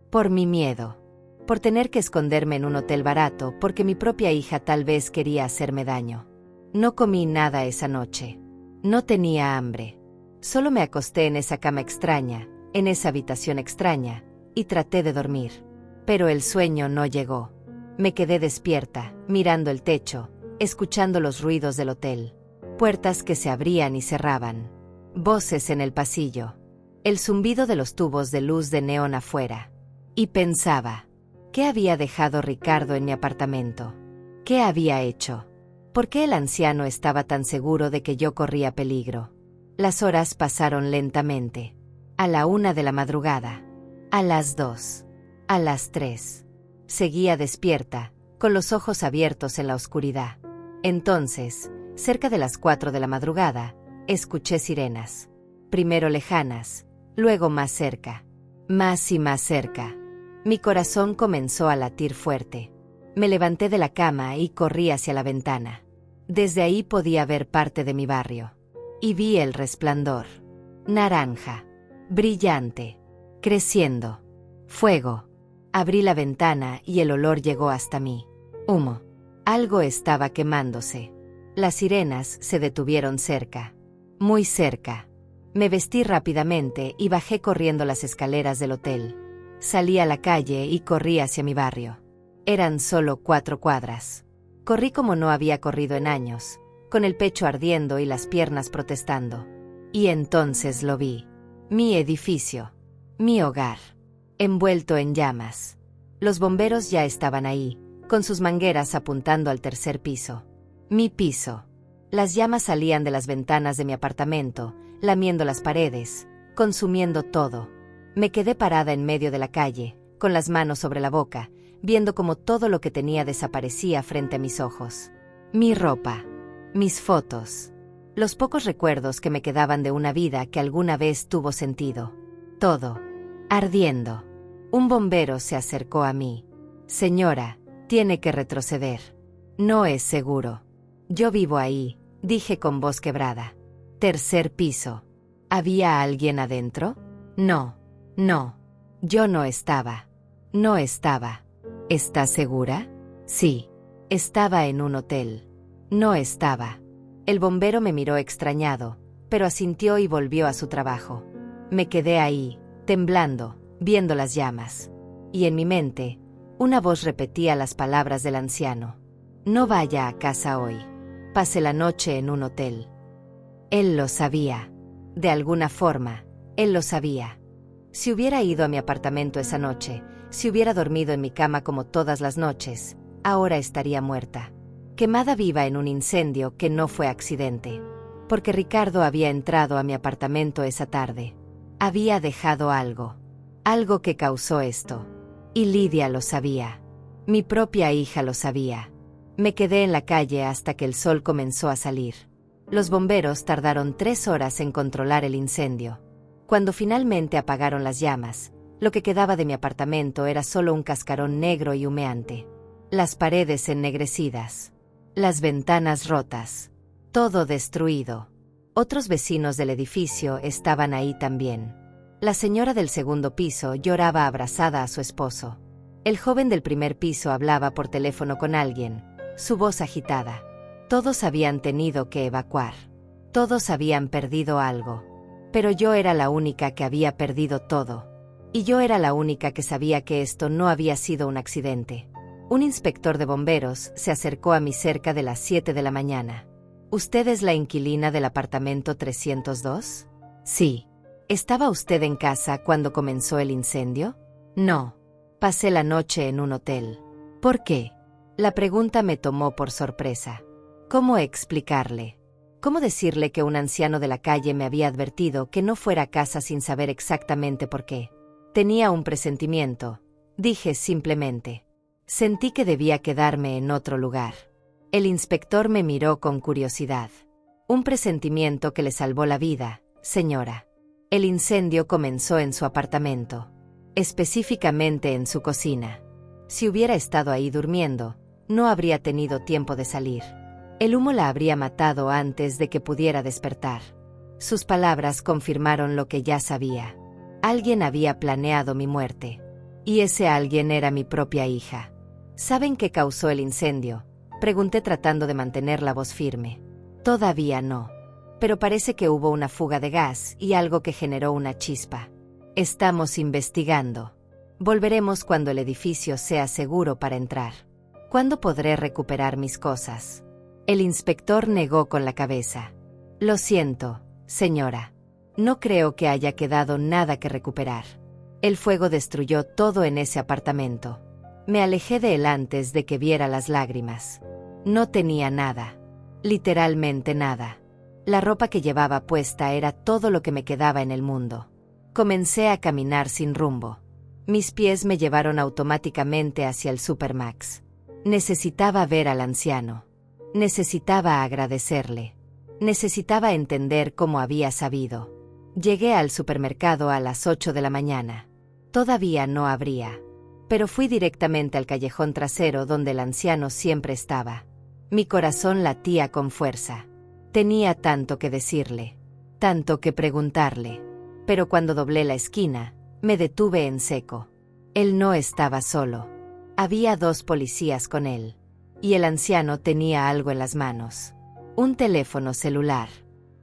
Por mi miedo. Por tener que esconderme en un hotel barato porque mi propia hija tal vez quería hacerme daño. No comí nada esa noche. No tenía hambre. Solo me acosté en esa cama extraña, en esa habitación extraña, y traté de dormir. Pero el sueño no llegó. Me quedé despierta, mirando el techo, escuchando los ruidos del hotel. Puertas que se abrían y cerraban. Voces en el pasillo. El zumbido de los tubos de luz de neón afuera. Y pensaba, ¿qué había dejado Ricardo en mi apartamento? ¿Qué había hecho? ¿Por qué el anciano estaba tan seguro de que yo corría peligro? Las horas pasaron lentamente. A la 1 de la madrugada. A las 2. A las 3. Seguía despierta, con los ojos abiertos en la oscuridad. Entonces, cerca de las 4 de la madrugada, escuché sirenas. Primero lejanas, luego más cerca. Más y más cerca. Mi corazón comenzó a latir fuerte. Me levanté de la cama y corrí hacia la ventana. Desde ahí podía ver parte de mi barrio. Y vi el resplandor. Naranja. Brillante. Creciendo. Fuego. Abrí la ventana y el olor llegó hasta mí. Humo. Algo estaba quemándose. Las sirenas se detuvieron cerca. Muy cerca. Me vestí rápidamente y bajé corriendo las escaleras del hotel. Salí a la calle y corrí hacia mi barrio. Eran solo 4 cuadras. Corrí como no había corrido en años, con el pecho ardiendo y las piernas protestando. Y entonces lo vi. Mi edificio. Mi hogar. Envuelto en llamas. Los bomberos ya estaban ahí, con sus mangueras apuntando al 3er piso. Mi piso. Las llamas salían de las ventanas de mi apartamento, lamiendo las paredes, consumiendo todo. Me quedé parada en medio de la calle, con las manos sobre la boca, viendo cómo todo lo que tenía desaparecía frente a mis ojos. Mi ropa. Mis fotos. Los pocos recuerdos que me quedaban de una vida que alguna vez tuvo sentido. Todo. Ardiendo. Un bombero se acercó a mí. Señora, tiene que retroceder. No es seguro. Yo vivo ahí, dije con voz quebrada. 3er piso. ¿Había alguien adentro? No. No. Yo no estaba. No estaba. ¿Estás segura? Sí. Estaba en un hotel. No estaba. El bombero me miró extrañado, pero asintió y volvió a su trabajo. Me quedé ahí, temblando, viendo las llamas. Y en mi mente, una voz repetía las palabras del anciano. No vaya a casa hoy. Pase la noche en un hotel. Él lo sabía. De alguna forma, él lo sabía. Si hubiera ido a mi apartamento esa noche, si hubiera dormido en mi cama como todas las noches, ahora estaría muerta. Quemada viva en un incendio que no fue accidente. Porque Ricardo había entrado a mi apartamento esa tarde. Había dejado algo. Algo que causó esto. Y Lidia lo sabía. Mi propia hija lo sabía. Me quedé en la calle hasta que el sol comenzó a salir. Los bomberos tardaron 3 horas en controlar el incendio. Cuando finalmente apagaron las llamas, lo que quedaba de mi apartamento era solo un cascarón negro y humeante. Las paredes ennegrecidas. Las ventanas rotas. Todo destruido. Otros vecinos del edificio estaban ahí también. La señora del segundo piso lloraba abrazada a su esposo. El joven del primer piso hablaba por teléfono con alguien, su voz agitada. Todos habían tenido que evacuar. Todos habían perdido algo. Pero yo era la única que había perdido todo. Y yo era la única que sabía que esto no había sido un accidente. Un inspector de bomberos se acercó a mí cerca de las 7 de la mañana. ¿Usted es la inquilina del apartamento 302? Sí. ¿Estaba usted en casa cuando comenzó el incendio? No. Pasé la noche en un hotel. ¿Por qué? La pregunta me tomó por sorpresa. ¿Cómo explicarle? ¿Cómo decirle que un anciano de la calle me había advertido que no fuera a casa sin saber exactamente por qué? Tenía un presentimiento. Dije simplemente. Sentí que debía quedarme en otro lugar. El inspector me miró con curiosidad. Un presentimiento que le salvó la vida, señora. El incendio comenzó en su apartamento. Específicamente en su cocina. Si hubiera estado ahí durmiendo, no habría tenido tiempo de salir. El humo la habría matado antes de que pudiera despertar. Sus palabras confirmaron lo que ya sabía. Alguien había planeado mi muerte. Y ese alguien era mi propia hija. ¿Saben qué causó el incendio? Pregunté tratando de mantener la voz firme. Todavía no. Pero parece que hubo una fuga de gas y algo que generó una chispa. Estamos investigando. Volveremos cuando el edificio sea seguro para entrar. ¿Cuándo podré recuperar mis cosas? El inspector negó con la cabeza. Lo siento, señora. No creo que haya quedado nada que recuperar. El fuego destruyó todo en ese apartamento. Me alejé de él antes de que viera las lágrimas. No tenía nada. Literalmente nada. La ropa que llevaba puesta era todo lo que me quedaba en el mundo. Comencé a caminar sin rumbo. Mis pies me llevaron automáticamente hacia el Supermax. Necesitaba ver al anciano. Necesitaba agradecerle. Necesitaba entender cómo había sabido. Llegué al supermercado a las 8 de la mañana. Todavía no abría. Pero fui directamente al callejón trasero donde el anciano siempre estaba. Mi corazón latía con fuerza. Tenía tanto que decirle. Tanto que preguntarle. Pero cuando doblé la esquina, me detuve en seco. Él no estaba solo. Había 2 policías con él. Y el anciano tenía algo en las manos. Un teléfono celular.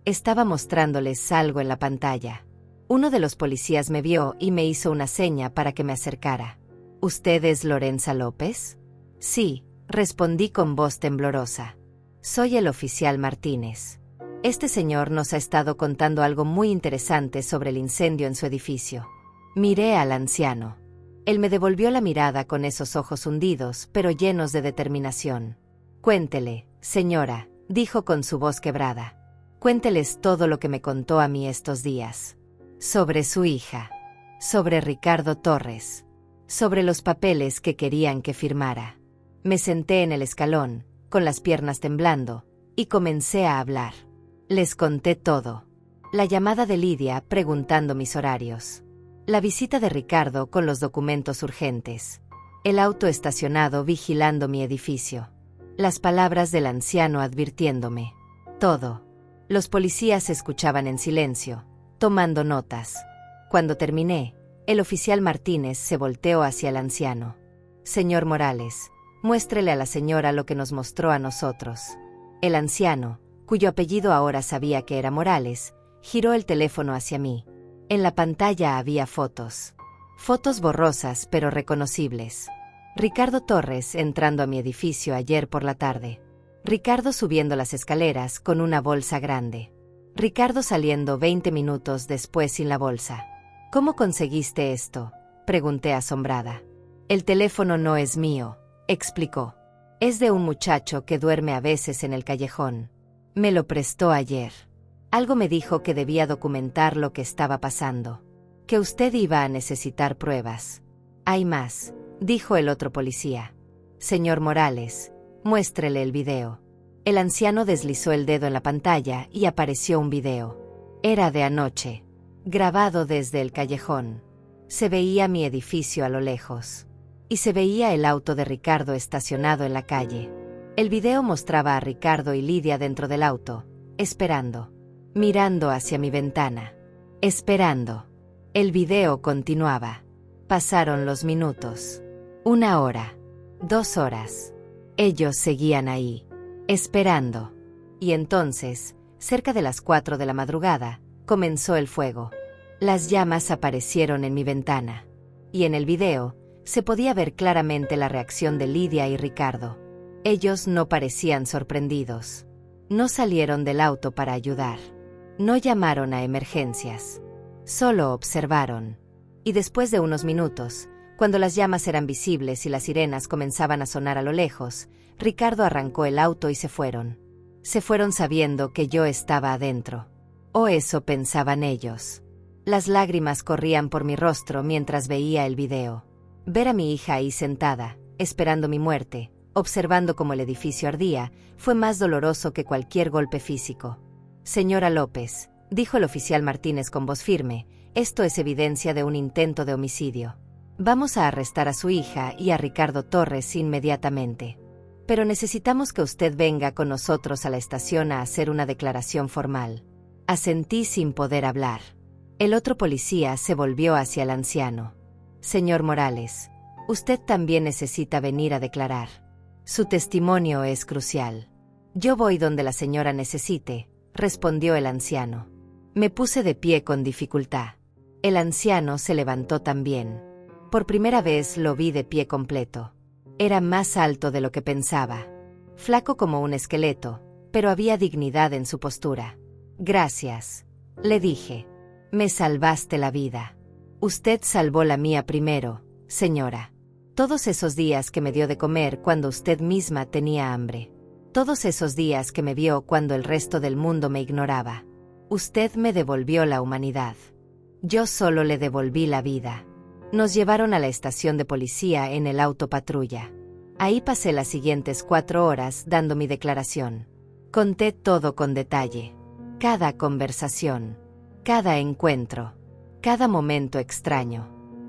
Estaba mostrándoles algo en la pantalla. Uno de los policías me vio y me hizo una seña para que me acercara. ¿Usted es Lorenza López? Sí, respondí con voz temblorosa. Soy el oficial Martínez. Este señor nos ha estado contando algo muy interesante sobre el incendio en su edificio. Miré al anciano. Él me devolvió la mirada con esos ojos hundidos, pero llenos de determinación. Cuéntele, señora, dijo con su voz quebrada. Cuénteles todo lo que me contó a mí estos días. Sobre su hija. Sobre Ricardo Torres. Sobre los papeles que querían que firmara. Me senté en el escalón, con las piernas temblando, y comencé a hablar. Les conté todo. La llamada de Lidia preguntando mis horarios. La visita de Ricardo con los documentos urgentes. El auto estacionado vigilando mi edificio. Las palabras del anciano advirtiéndome. Todo. Los policías escuchaban en silencio, tomando notas. Cuando terminé, el oficial Martínez se volteó hacia el anciano. Señor Morales, muéstrele a la señora lo que nos mostró a nosotros. El anciano, cuyo apellido ahora sabía que era Morales, giró el teléfono hacia mí. En la pantalla había fotos. Fotos borrosas pero reconocibles. Ricardo Torres entrando a mi edificio ayer por la tarde. Ricardo subiendo las escaleras con una bolsa grande. Ricardo saliendo 20 minutos después sin la bolsa. ¿Cómo conseguiste esto?, pregunté asombrada. El teléfono no es mío, explicó. Es de un muchacho que duerme a veces en el callejón. Me lo prestó ayer. Algo me dijo que debía documentar lo que estaba pasando. Que usted iba a necesitar pruebas. Hay más, dijo el otro policía. Señor Morales, muéstrele el video. El anciano deslizó el dedo en la pantalla y apareció un video. Era de anoche. Grabado desde el callejón. Se veía mi edificio a lo lejos. Y se veía el auto de Ricardo estacionado en la calle. El video mostraba a Ricardo y Lidia dentro del auto, esperando. Mirando hacia mi ventana. Esperando. El video continuaba. Pasaron los minutos. 1 hora. 2 horas. Ellos seguían ahí. Esperando. Y entonces, cerca de las 4 de la madrugada, comenzó el fuego. Las llamas aparecieron en mi ventana. Y en el video, se podía ver claramente la reacción de Lidia y Ricardo. Ellos no parecían sorprendidos. No salieron del auto para ayudar. No llamaron a emergencias. Solo observaron. Y después de unos minutos, cuando las llamas eran visibles y las sirenas comenzaban a sonar a lo lejos, Ricardo arrancó el auto y se fueron. Se fueron sabiendo que yo estaba adentro. O eso pensaban ellos. Las lágrimas corrían por mi rostro mientras veía el video. Ver a mi hija ahí sentada, esperando mi muerte, observando cómo el edificio ardía, fue más doloroso que cualquier golpe físico. Señora López, dijo el oficial Martínez con voz firme, esto es evidencia de un intento de homicidio. Vamos a arrestar a su hija y a Ricardo Torres inmediatamente. Pero necesitamos que usted venga con nosotros a la estación a hacer una declaración formal. Asentí sin poder hablar. El otro policía se volvió hacia el anciano. Señor Morales, usted también necesita venir a declarar. Su testimonio es crucial. Yo voy donde la señora necesite, respondió el anciano. Me puse de pie con dificultad. El anciano se levantó también. Por primera vez lo vi de pie completo. Era más alto de lo que pensaba. Flaco como un esqueleto, pero había dignidad en su postura. Gracias, le dije. Me salvaste la vida. Usted salvó la mía primero, señora. Todos esos días que me dio de comer cuando usted misma tenía hambre. Todos esos días que me vio cuando el resto del mundo me ignoraba. Usted me devolvió la humanidad. Yo solo le devolví la vida. Nos llevaron a la estación de policía en el auto patrulla. Ahí pasé las siguientes 4 horas dando mi declaración. Conté todo con detalle. Cada conversación. Cada encuentro. Cada momento extraño.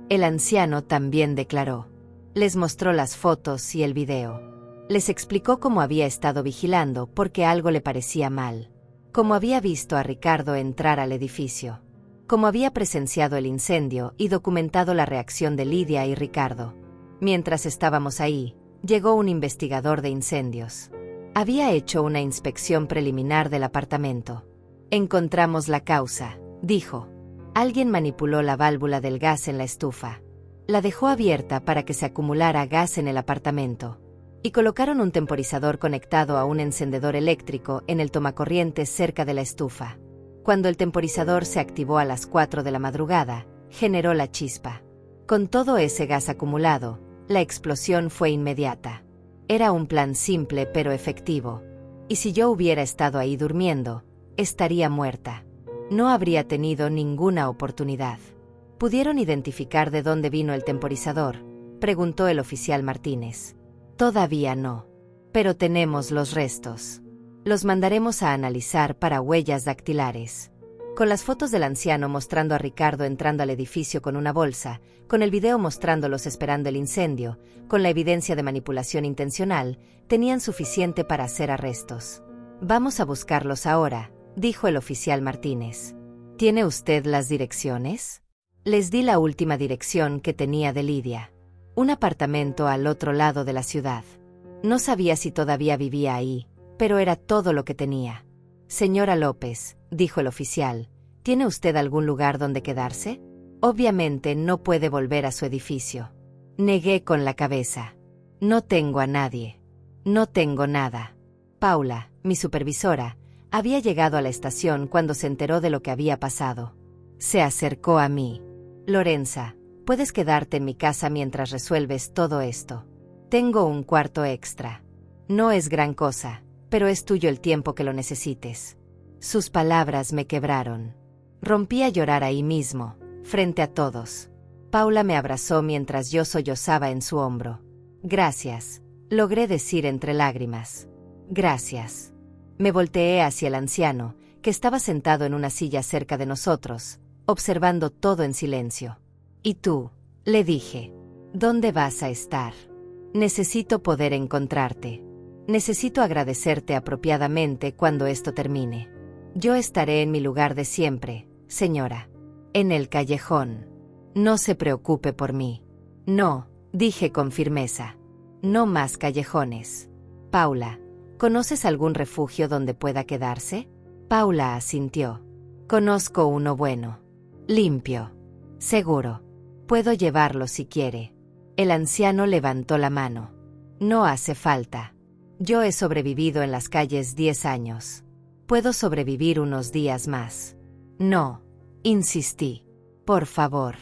El anciano también declaró. Les mostró las fotos y el video. Les explicó cómo había estado vigilando porque algo le parecía mal. Cómo había visto a Ricardo entrar al edificio. Cómo había presenciado el incendio y documentado la reacción de Lidia y Ricardo. Mientras estábamos ahí, llegó un investigador de incendios. Había hecho una inspección preliminar del apartamento. Encontramos la causa, dijo. Alguien manipuló la válvula del gas en la estufa. La dejó abierta para que se acumulara gas en el apartamento. Y colocaron un temporizador conectado a un encendedor eléctrico en el tomacorriente cerca de la estufa. Cuando el temporizador se activó a las 4 de la madrugada, generó la chispa. Con todo ese gas acumulado, la explosión fue inmediata. Era un plan simple pero efectivo. Y si yo hubiera estado ahí durmiendo, estaría muerta. No habría tenido ninguna oportunidad. ¿Pudieron identificar de dónde vino el temporizador?, preguntó el oficial Martínez. Todavía no. Pero tenemos los restos. Los mandaremos a analizar para huellas dactilares. Con las fotos del anciano mostrando a Ricardo entrando al edificio con una bolsa, con el video mostrándolos esperando el incendio, con la evidencia de manipulación intencional, tenían suficiente para hacer arrestos. Vamos a buscarlos ahora, dijo el oficial Martínez. ¿Tiene usted las direcciones? Les di la última dirección que tenía de Lidia. Un apartamento al otro lado de la ciudad. No sabía si todavía vivía ahí, pero era todo lo que tenía. Señora López, dijo el oficial, ¿tiene usted algún lugar donde quedarse? Obviamente no puede volver a su edificio. Negué con la cabeza. No tengo a nadie. No tengo nada. Paula, mi supervisora, había llegado a la estación cuando se enteró de lo que había pasado. Se acercó a mí. Lorenza, puedes quedarte en mi casa mientras resuelves todo esto. Tengo un cuarto extra. No es gran cosa, pero es tuyo el tiempo que lo necesites. Sus palabras me quebraron. Rompí a llorar ahí mismo, frente a todos. Paula me abrazó mientras yo sollozaba en su hombro. Gracias, logré decir entre lágrimas. Gracias. Me volteé hacia el anciano, que estaba sentado en una silla cerca de nosotros, observando todo en silencio. ¿Y tú? Le dije. ¿Dónde vas a estar? Necesito poder encontrarte. Necesito agradecerte apropiadamente cuando esto termine. Yo estaré en mi lugar de siempre, señora. En el callejón. No se preocupe por mí. No, dije con firmeza. No más callejones. Paula, ¿conoces algún refugio donde pueda quedarse? Paula asintió. Conozco uno bueno. Limpio. Seguro. Puedo llevarlo si quiere. El anciano levantó la mano. No hace falta. Yo he sobrevivido en las calles 10 años. Puedo sobrevivir unos días más. No, insistí. Por favor.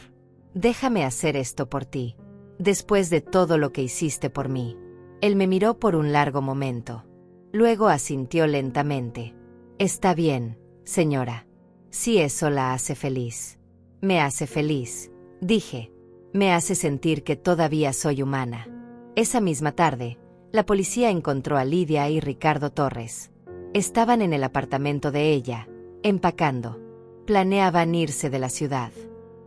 Déjame hacer esto por ti. Después de todo lo que hiciste por mí. Él me miró por un largo momento. Luego asintió lentamente. Está bien, señora. Si eso la hace feliz. Me hace feliz, dije. Me hace sentir que todavía soy humana. Esa misma tarde, la policía encontró a Lidia y Ricardo Torres. Estaban en el apartamento de ella, empacando. Planeaban irse de la ciudad.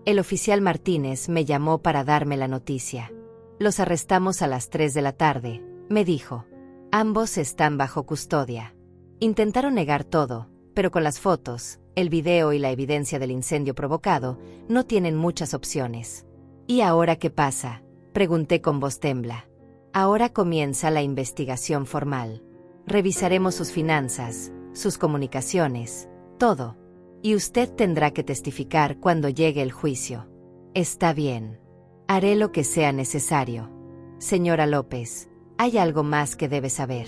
El oficial Martínez me llamó para darme la noticia. Los arrestamos a las 3 de la tarde, me dijo. Ambos están bajo custodia. Intentaron negar todo, pero con las fotos, el video y la evidencia del incendio provocado, no tienen muchas opciones. ¿Y ahora qué pasa?, pregunté con voz tembla. Ahora comienza la investigación formal. Revisaremos sus finanzas, sus comunicaciones, todo. Y usted tendrá que testificar cuando llegue el juicio. Está bien. Haré lo que sea necesario. Señora López, hay algo más que debe saber.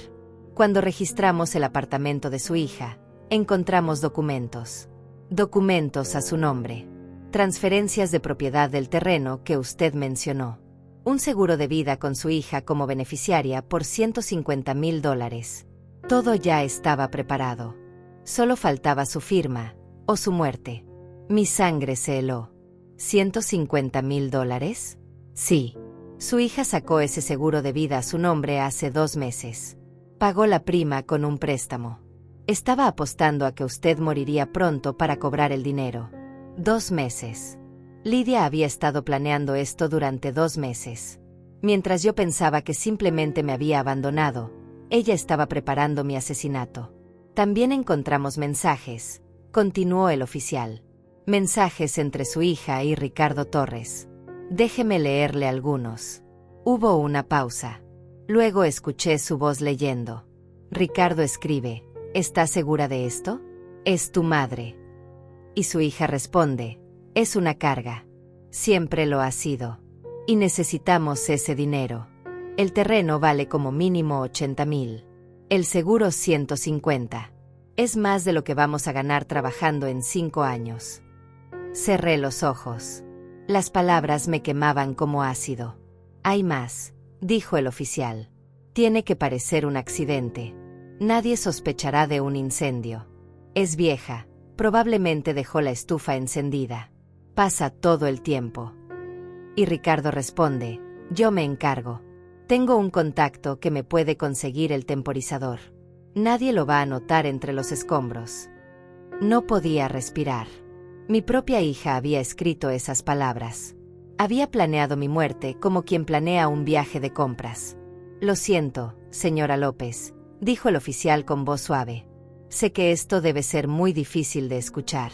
Cuando registramos el apartamento de su hija, encontramos documentos. Documentos a su nombre. Transferencias de propiedad del terreno que usted mencionó. Un seguro de vida con su hija como beneficiaria por $150,000. Todo ya estaba preparado. Solo faltaba su firma, o su muerte. Mi sangre se heló. ¿$150,000? Sí. Su hija sacó ese seguro de vida a su nombre hace 2 meses. Pagó la prima con un préstamo. Estaba apostando a que usted moriría pronto para cobrar el dinero. 2 meses. Lidia había estado planeando esto durante 2 meses. Mientras yo pensaba que simplemente me había abandonado, ella estaba preparando mi asesinato. También encontramos mensajes, continuó el oficial. Mensajes entre su hija y Ricardo Torres. Déjeme leerle algunos. Hubo una pausa. Luego escuché su voz leyendo. Ricardo escribe, ¿estás segura de esto? Es tu madre. Y su hija responde, es una carga. Siempre lo ha sido. Y necesitamos ese dinero. El terreno vale como mínimo 80,000. El seguro 150. Es más de lo que vamos a ganar trabajando en 5 años. Cerré los ojos. Las palabras me quemaban como ácido. Hay más, dijo el oficial. Tiene que parecer un accidente. Nadie sospechará de un incendio. Es vieja, probablemente dejó la estufa encendida. Pasa todo el tiempo. Y Ricardo responde, yo me encargo. Tengo un contacto que me puede conseguir el temporizador. Nadie lo va a notar entre los escombros. No podía respirar. Mi propia hija había escrito esas palabras. Había planeado mi muerte como quien planea un viaje de compras. Lo siento, señora López, dijo el oficial con voz suave. Sé que esto debe ser muy difícil de escuchar.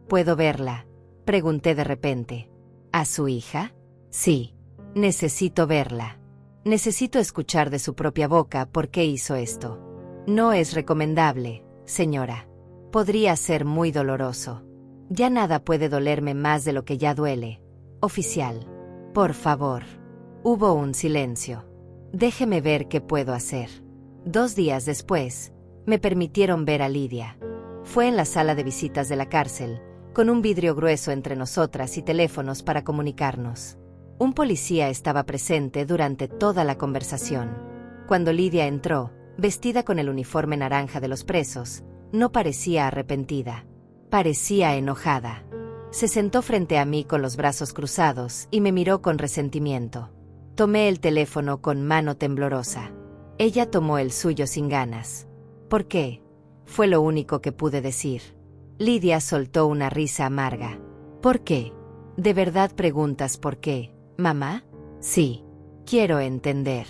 ¿Puedo verla?, pregunté de repente. ¿A su hija? Sí. Necesito verla. Necesito escuchar de su propia boca por qué hizo esto. No es recomendable, señora. Podría ser muy doloroso. Ya nada puede dolerme más de lo que ya duele. Oficial. Por favor. Hubo un silencio. Déjeme ver qué puedo hacer. 2 días después, me permitieron ver a Lidia. Fue en la sala de visitas de la cárcel, con un vidrio grueso entre nosotras y teléfonos para comunicarnos. Un policía estaba presente durante toda la conversación. Cuando Lidia entró, vestida con el uniforme naranja de los presos, no parecía arrepentida. Parecía enojada. Se sentó frente a mí con los brazos cruzados y me miró con resentimiento. Tomé el teléfono con mano temblorosa. Ella tomó el suyo sin ganas. ¿Por qué? Fue lo único que pude decir. Lidia soltó una risa amarga. ¿Por qué? ¿De verdad preguntas por qué, mamá? Sí. Quiero entender.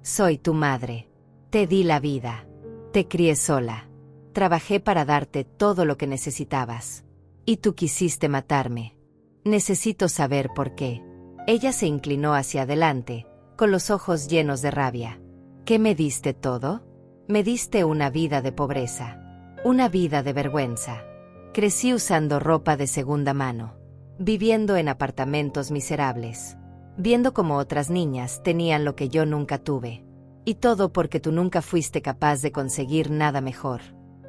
Soy tu madre. Te di la vida. Te crié sola. Trabajé para darte todo lo que necesitabas. Y tú quisiste matarme. Necesito saber por qué. Ella se inclinó hacia adelante, con los ojos llenos de rabia. ¿Qué me diste todo? Me diste una vida de pobreza. Una vida de vergüenza. Crecí usando ropa de segunda mano. Viviendo en apartamentos miserables. Viendo cómo otras niñas tenían lo que yo nunca tuve. Y todo porque tú nunca fuiste capaz de conseguir nada mejor.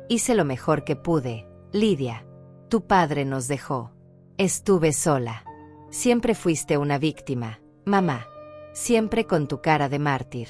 Hice lo mejor que pude, Lidia. Tu padre nos dejó. Estuve sola. Siempre fuiste una víctima, mamá. Siempre con tu cara de mártir.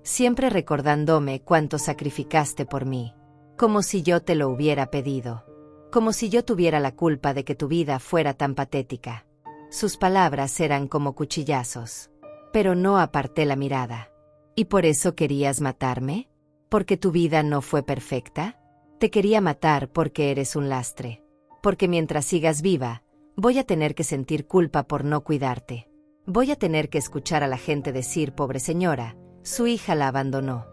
Siempre recordándome cuánto sacrificaste por mí. Como si yo te lo hubiera pedido. Como si yo tuviera la culpa de que tu vida fuera tan patética. Sus palabras eran como cuchillazos. Pero no aparté la mirada. ¿Y por eso querías matarme? ¿Porque tu vida no fue perfecta? Te quería matar porque eres un lastre. Porque mientras sigas viva, voy a tener que sentir culpa por no cuidarte. Voy a tener que escuchar a la gente decir, pobre señora, su hija la abandonó.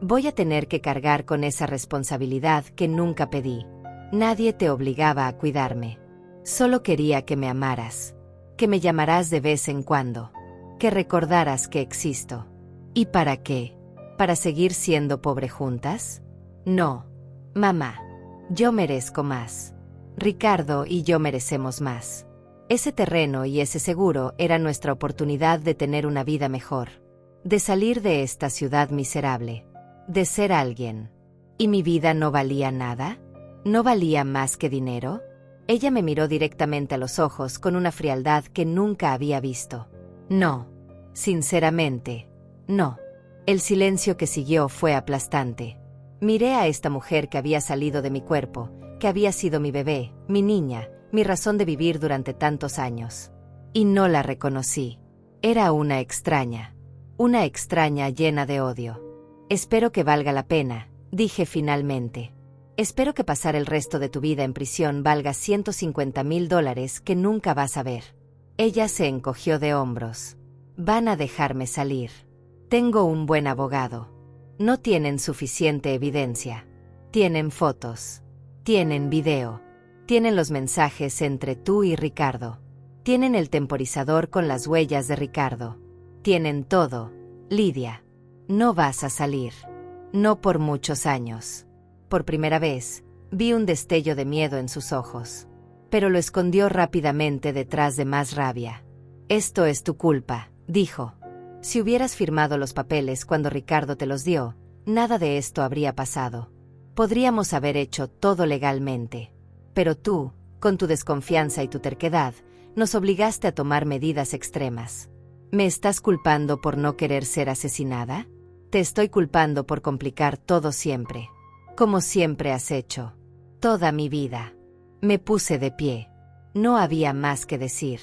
Voy a tener que cargar con esa responsabilidad que nunca pedí. Nadie te obligaba a cuidarme. Solo quería que me amaras. Que me llamaras de vez en cuando. Que recordaras que existo. ¿Y para qué? ¿Para seguir siendo pobre juntas? No. Mamá. Yo merezco más. Ricardo y yo merecemos más. Ese terreno y ese seguro era nuestra oportunidad de tener una vida mejor. De salir de esta ciudad miserable. De ser alguien. ¿Y mi vida no valía nada? ¿No valía más que dinero? Ella me miró directamente a los ojos con una frialdad que nunca había visto. No. Sinceramente, no. El silencio que siguió fue aplastante. Miré a esta mujer que había salido de mi cuerpo, que había sido mi bebé, mi niña, mi razón de vivir durante tantos años. Y no la reconocí. Era una extraña llena de odio. Espero que valga la pena, dije finalmente. Espero que pasar el resto de tu vida en prisión valga $150,000 que nunca vas a ver. Ella se encogió de hombros. Van a dejarme salir. Tengo un buen abogado. No tienen suficiente evidencia. Tienen fotos. Tienen video. Tienen los mensajes entre tú y Ricardo. Tienen el temporizador con las huellas de Ricardo. Tienen todo, Lidia. No vas a salir. No por muchos años. Por primera vez, vi un destello de miedo en sus ojos. Pero lo escondió rápidamente detrás de más rabia. Esto es tu culpa, dijo. Si hubieras firmado los papeles cuando Ricardo te los dio, nada de esto habría pasado. Podríamos haber hecho todo legalmente. Pero tú, con tu desconfianza y tu terquedad, nos obligaste a tomar medidas extremas. ¿Me estás culpando por no querer ser asesinada? Te estoy culpando por complicar todo siempre. Como siempre has hecho. Toda mi vida. Me puse de pie. No había más que decir.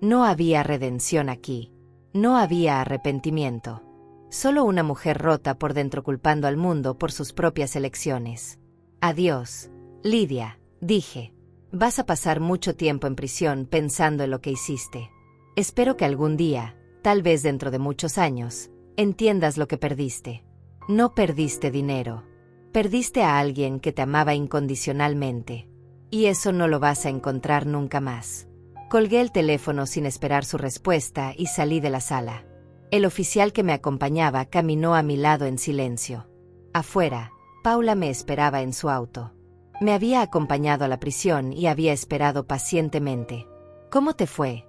No había redención aquí. No había arrepentimiento. Solo una mujer rota por dentro culpando al mundo por sus propias elecciones. Adiós, Lidia, dije. Vas a pasar mucho tiempo en prisión pensando en lo que hiciste. Espero que algún día, tal vez dentro de muchos años, entiendas lo que perdiste. No perdiste dinero. Perdiste a alguien que te amaba incondicionalmente. Y eso no lo vas a encontrar nunca más. Colgué el teléfono sin esperar su respuesta y salí de la sala. El oficial que me acompañaba caminó a mi lado en silencio. Afuera, Paula me esperaba en su auto. Me había acompañado a la prisión y había esperado pacientemente. ¿Cómo te fue?,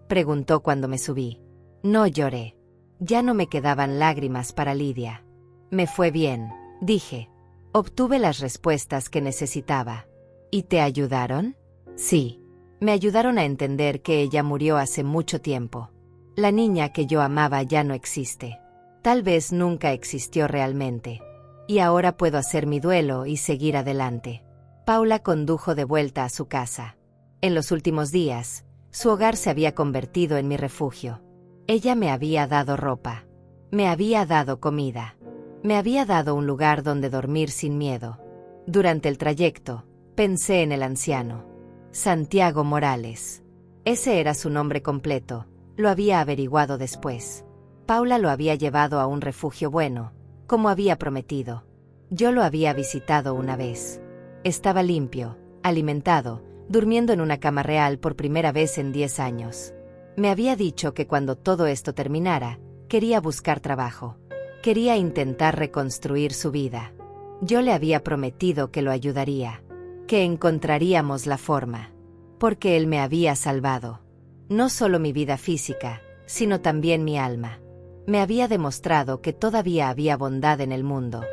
preguntó cuando me subí. No lloré. Ya no me quedaban lágrimas para Lidia. Me fue bien, dije. Obtuve las respuestas que necesitaba. ¿Y te ayudaron? Sí. Me ayudaron a entender que ella murió hace mucho tiempo. La niña que yo amaba ya no existe. Tal vez nunca existió realmente. Y ahora puedo hacer mi duelo y seguir adelante. Paula condujo de vuelta a su casa. En los últimos días, su hogar se había convertido en mi refugio. Ella me había dado ropa. Me había dado comida. Me había dado un lugar donde dormir sin miedo. Durante el trayecto, pensé en el anciano. Santiago Morales. Ese era su nombre completo, lo había averiguado después. Paula lo había llevado a un refugio bueno, como había prometido. Yo lo había visitado una vez. Estaba limpio, alimentado, durmiendo en una cama real por primera vez en 10 años. Me había dicho que cuando todo esto terminara, quería buscar trabajo. Quería intentar reconstruir su vida. Yo le había prometido que lo ayudaría, que encontraríamos la forma, porque él me había salvado. No solo mi vida física, sino también mi alma. Me había demostrado que todavía había bondad en el mundo,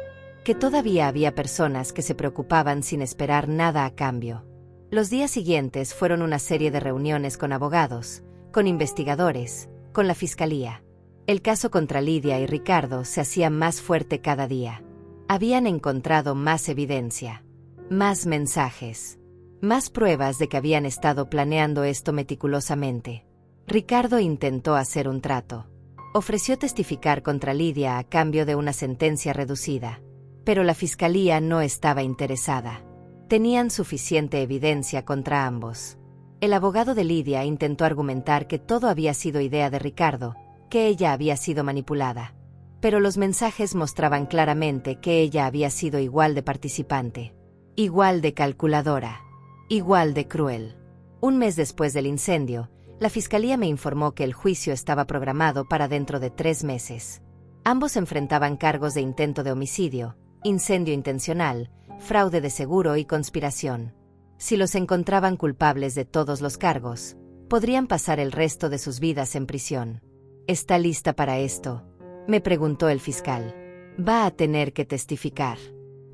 que todavía había personas que se preocupaban sin esperar nada a cambio. Los días siguientes fueron una serie de reuniones con abogados, con investigadores, con la fiscalía. El caso contra Lidia y Ricardo se hacía más fuerte cada día. Habían encontrado más evidencia, más mensajes, más pruebas de que habían estado planeando esto meticulosamente. Ricardo intentó hacer un trato. Ofreció testificar contra Lidia a cambio de una sentencia reducida. Pero la fiscalía no estaba interesada. Tenían suficiente evidencia contra ambos. El abogado de Lidia intentó argumentar que todo había sido idea de Ricardo, que ella había sido manipulada. Pero los mensajes mostraban claramente que ella había sido igual de participante, igual de calculadora, igual de cruel. Un mes después del incendio, la fiscalía me informó que el juicio estaba programado para dentro de 3 meses. Ambos enfrentaban cargos de intento de homicidio, incendio intencional, fraude de seguro y conspiración. Si los encontraban culpables de todos los cargos, podrían pasar el resto de sus vidas en prisión. ¿Está lista para esto?, me preguntó el fiscal. Va a tener que testificar.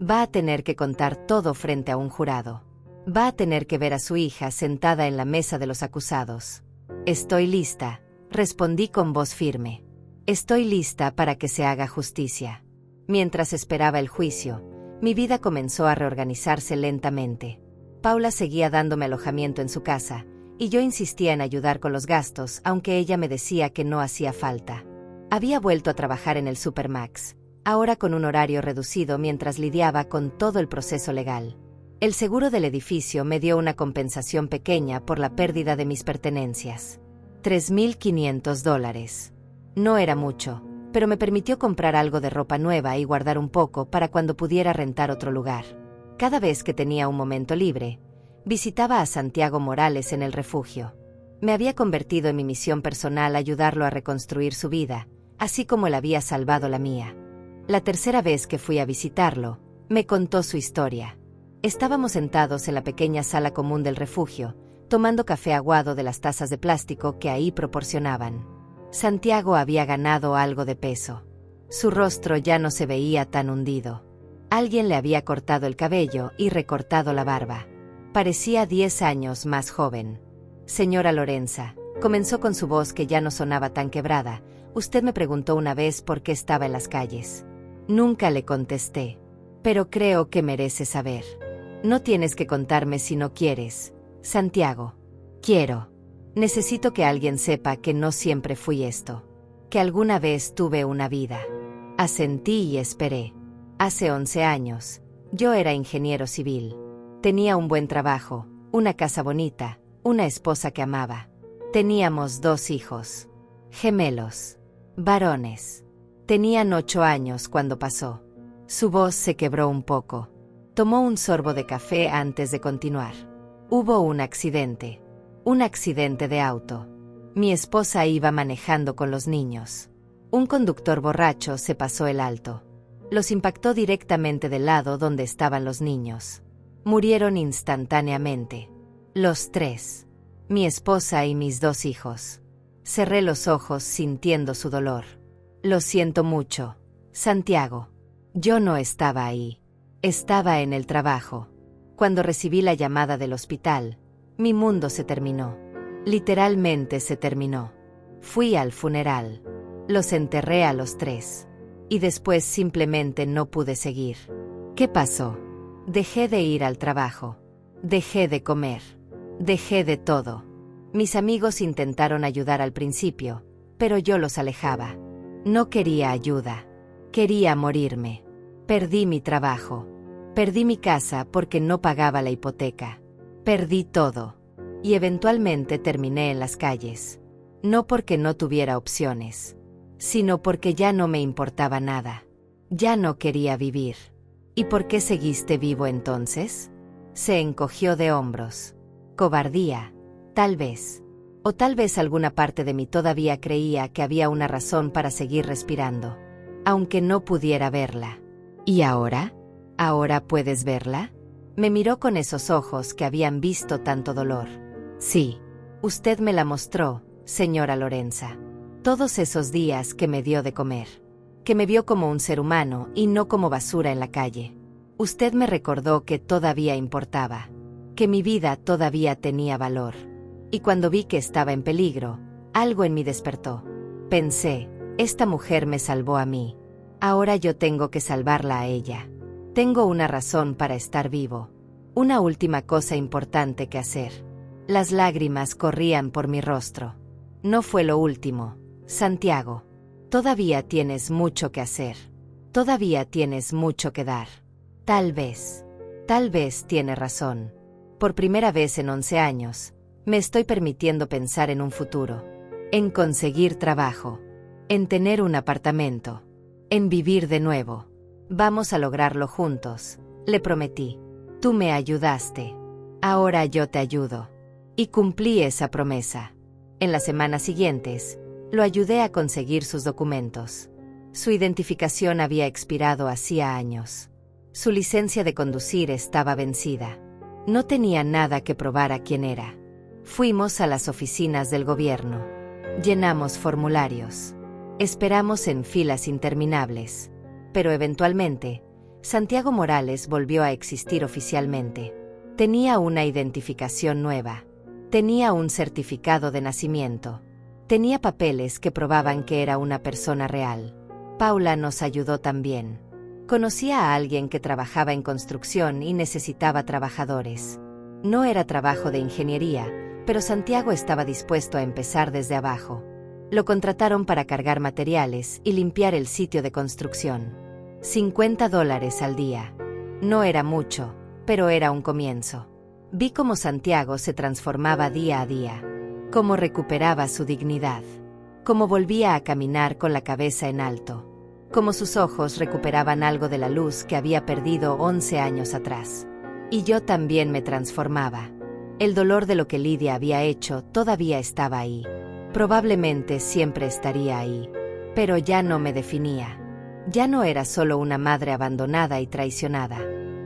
Va a tener que contar todo frente a un jurado. Va a tener que ver a su hija sentada en la mesa de los acusados. Estoy lista, respondí con voz firme. Estoy lista para que se haga justicia. Mientras esperaba el juicio, mi vida comenzó a reorganizarse lentamente. Paula seguía dándome alojamiento en su casa, y yo insistía en ayudar con los gastos, aunque ella me decía que no hacía falta. Había vuelto a trabajar en el Supermax, ahora con un horario reducido mientras lidiaba con todo el proceso legal. El seguro del edificio me dio una compensación pequeña por la pérdida de mis pertenencias. $3,500. No era mucho, pero me permitió comprar algo de ropa nueva y guardar un poco para cuando pudiera rentar otro lugar. Cada vez que tenía un momento libre, visitaba a Santiago Morales en el refugio. Me había convertido en mi misión personal ayudarlo a reconstruir su vida, así como él había salvado la mía. La tercera vez que fui a visitarlo, me contó su historia. Estábamos sentados en la pequeña sala común del refugio, tomando café aguado de las tazas de plástico que ahí proporcionaban. Santiago había ganado algo de peso. Su rostro ya no se veía tan hundido. Alguien le había cortado el cabello y recortado la barba. Parecía 10 años más joven. Señora Lorenza, comenzó con su voz que ya no sonaba tan quebrada, usted me preguntó una vez por qué estaba en las calles. Nunca le contesté. Pero creo que merece saber. No tienes que contarme si no quieres, Santiago. Quiero. Necesito que alguien sepa que no siempre fui esto. Que alguna vez tuve una vida. Asentí y esperé. Hace 11 años, yo era ingeniero civil. Tenía un buen trabajo, una casa bonita, una esposa que amaba. Teníamos 2 hijos. Gemelos. Varones. Tenían 8 años cuando pasó. Su voz se quebró un poco. Tomó un sorbo de café antes de continuar. Hubo un accidente. Un accidente de auto. Mi esposa iba manejando con los niños. Un conductor borracho se pasó el alto. Los impactó directamente del lado donde estaban los niños. Murieron instantáneamente. Los 3. Mi esposa y mis 2 hijos. Cerré los ojos sintiendo su dolor. Lo siento mucho, Santiago. Yo no estaba ahí. Estaba en el trabajo. Cuando recibí la llamada del hospital, mi mundo se terminó. Literalmente se terminó. Fui al funeral. Los enterré a los 3. Y después simplemente no pude seguir. ¿Qué pasó? Dejé de ir al trabajo. Dejé de comer. Dejé de todo. Mis amigos intentaron ayudar al principio, pero yo los alejaba. No quería ayuda. Quería morirme. Perdí mi trabajo. Perdí mi casa porque no pagaba la hipoteca. Perdí todo. Y eventualmente terminé en las calles. No porque no tuviera opciones, sino porque ya no me importaba nada. Ya no quería vivir. ¿Y por qué seguiste vivo entonces? Se encogió de hombros. Cobardía, tal vez. O tal vez alguna parte de mí todavía creía que había una razón para seguir respirando, aunque no pudiera verla. ¿Y ahora? ¿Ahora puedes verla? Me miró con esos ojos que habían visto tanto dolor. Sí, usted me la mostró, señora Lorenza. Todos esos días que me dio de comer. Que me vio como un ser humano y no como basura en la calle. Usted me recordó que todavía importaba. Que mi vida todavía tenía valor. Y cuando vi que estaba en peligro, algo en mí despertó. Pensé, esta mujer me salvó a mí. Ahora yo tengo que salvarla a ella. Tengo una razón para estar vivo. Una última cosa importante que hacer. Las lágrimas corrían por mi rostro. No fue lo último, Santiago. Todavía tienes mucho que hacer. Todavía tienes mucho que dar. Tal vez tiene razón. Por primera vez en 11 años, me estoy permitiendo pensar en un futuro. En conseguir trabajo. En tener un apartamento. En vivir de nuevo. Vamos a lograrlo juntos, le prometí. Tú me ayudaste. Ahora yo te ayudo. Y cumplí esa promesa. En las semanas siguientes, lo ayudé a conseguir sus documentos. Su identificación había expirado hacía años. Su licencia de conducir estaba vencida. No tenía nada que probar a quién era. Fuimos a las oficinas del gobierno. Llenamos formularios. Esperamos en filas interminables. Pero eventualmente, Santiago Morales volvió a existir oficialmente. Tenía una identificación nueva. Tenía un certificado de nacimiento. Tenía papeles que probaban que era una persona real. Paula nos ayudó también. Conocía a alguien que trabajaba en construcción y necesitaba trabajadores. No era trabajo de ingeniería, pero Santiago estaba dispuesto a empezar desde abajo. Lo contrataron para cargar materiales y limpiar el sitio de construcción. $50 al día. No era mucho, pero era un comienzo. Vi cómo Santiago se transformaba día a día. Cómo recuperaba su dignidad. Cómo volvía a caminar con la cabeza en alto. Cómo sus ojos recuperaban algo de la luz que había perdido 11 años atrás. Y yo también me transformaba. El dolor de lo que Lidia había hecho todavía estaba ahí. Probablemente siempre estaría ahí. Pero ya no me definía. Ya no era solo una madre abandonada y traicionada.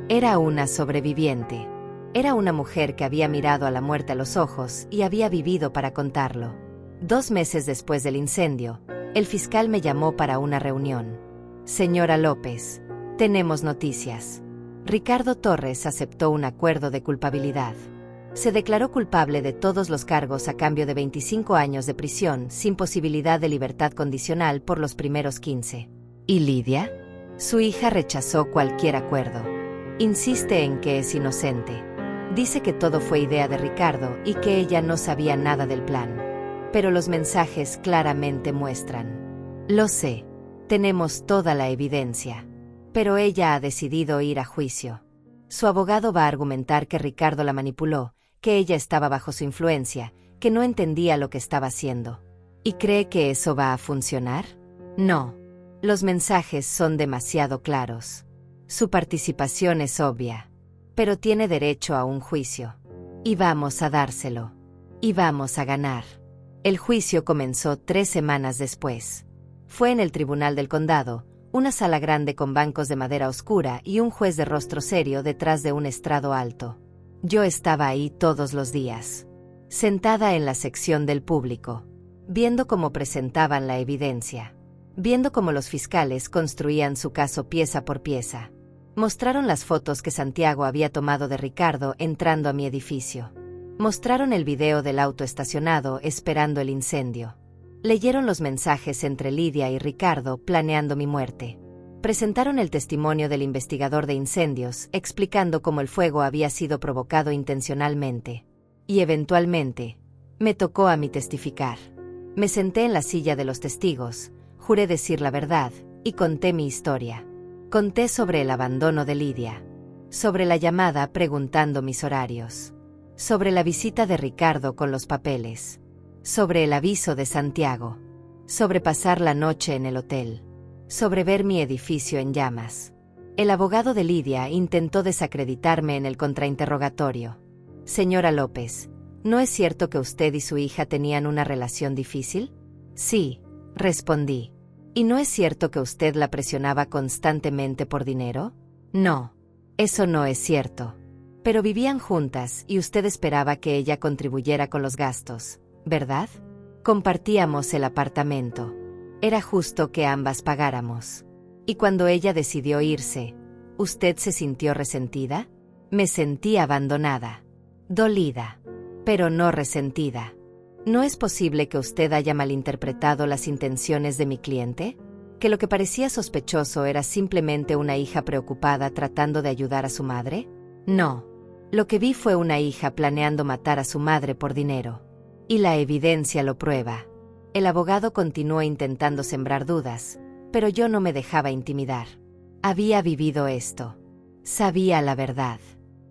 Era una sobreviviente. Era una mujer que había mirado a la muerte a los ojos y había vivido para contarlo. 2 meses después del incendio, el fiscal me llamó para una reunión. Señora López, tenemos noticias. Ricardo Torres aceptó un acuerdo de culpabilidad. Se declaró culpable de todos los cargos a cambio de 25 años de prisión sin posibilidad de libertad condicional por los primeros 15. ¿Y Lidia? Su hija rechazó cualquier acuerdo. Insiste en que es inocente. Dice que todo fue idea de Ricardo y que ella no sabía nada del plan. Pero los mensajes claramente muestran. Lo sé. Tenemos toda la evidencia. Pero ella ha decidido ir a juicio. Su abogado va a argumentar que Ricardo la manipuló, que ella estaba bajo su influencia, que no entendía lo que estaba haciendo. ¿Y cree que eso va a funcionar? No. Los mensajes son demasiado claros. Su participación es obvia. Pero tiene derecho a un juicio. Y vamos a dárselo. Y vamos a ganar. El juicio comenzó 3 semanas después. Fue en el tribunal del condado, una sala grande con bancos de madera oscura y un juez de rostro serio detrás de un estrado alto. Yo estaba ahí todos los días, sentada en la sección del público, viendo cómo presentaban la evidencia, viendo cómo los fiscales construían su caso pieza por pieza. Mostraron las fotos que Santiago había tomado de Ricardo entrando a mi edificio. Mostraron el video del auto estacionado esperando el incendio. Leyeron los mensajes entre Lidia y Ricardo planeando mi muerte. Presentaron el testimonio del investigador de incendios, explicando cómo el fuego había sido provocado intencionalmente. Y eventualmente, me tocó a mí testificar. Me senté en la silla de los testigos, juré decir la verdad, y conté mi historia. Conté sobre el abandono de Lidia, sobre la llamada preguntando mis horarios, sobre la visita de Ricardo con los papeles, sobre el aviso de Santiago, sobre pasar la noche en el hotel, sobre ver mi edificio en llamas. El abogado de Lidia intentó desacreditarme en el contrainterrogatorio. Señora López, ¿no es cierto que usted y su hija tenían una relación difícil? Sí, respondí. ¿Y no es cierto que usted la presionaba constantemente por dinero? No, eso no es cierto. Pero vivían juntas y usted esperaba que ella contribuyera con los gastos, ¿verdad? Compartíamos el apartamento. Era justo que ambas pagáramos. Y cuando ella decidió irse, ¿usted se sintió resentida? Me sentí abandonada, dolida, pero no resentida. ¿No es posible que usted haya malinterpretado las intenciones de mi cliente? ¿Que lo que parecía sospechoso era simplemente una hija preocupada tratando de ayudar a su madre? No. Lo que vi fue una hija planeando matar a su madre por dinero. Y la evidencia lo prueba. El abogado continuó intentando sembrar dudas, pero yo no me dejaba intimidar. Había vivido esto. Sabía la verdad.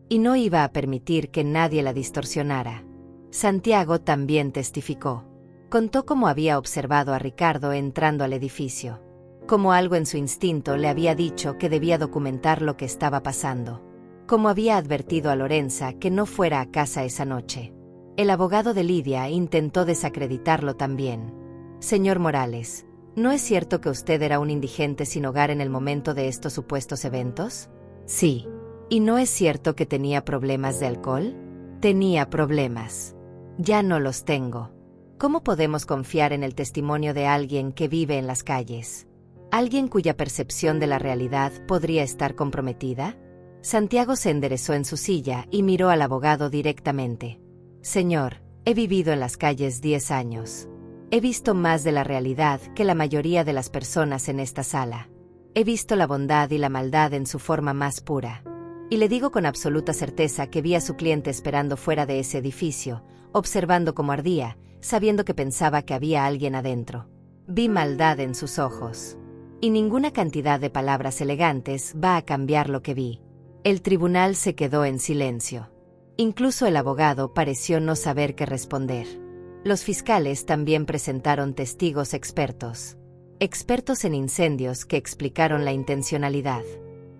Y no iba a permitir que nadie la distorsionara. Santiago también testificó. Contó cómo había observado a Ricardo entrando al edificio. Cómo algo en su instinto le había dicho que debía documentar lo que estaba pasando. Cómo había advertido a Lorenza que no fuera a casa esa noche. El abogado de Lidia intentó desacreditarlo también. Señor Morales, ¿no es cierto que usted era un indigente sin hogar en el momento de estos supuestos eventos? Sí. ¿Y no es cierto que tenía problemas de alcohol? Tenía problemas. Ya no los tengo. ¿Cómo podemos confiar en el testimonio de alguien que vive en las calles? ¿Alguien cuya percepción de la realidad podría estar comprometida? Santiago se enderezó en su silla y miró al abogado directamente. Señor, he vivido en las calles 10 años. He visto más de la realidad que la mayoría de las personas en esta sala. He visto la bondad y la maldad en su forma más pura. Y le digo con absoluta certeza que vi a su cliente esperando fuera de ese edificio, observando cómo ardía, sabiendo que pensaba que había alguien adentro. Vi maldad en sus ojos. Y ninguna cantidad de palabras elegantes va a cambiar lo que vi. El tribunal se quedó en silencio. Incluso el abogado pareció no saber qué responder. Los fiscales también presentaron testigos expertos. Expertos en incendios que explicaron la intencionalidad.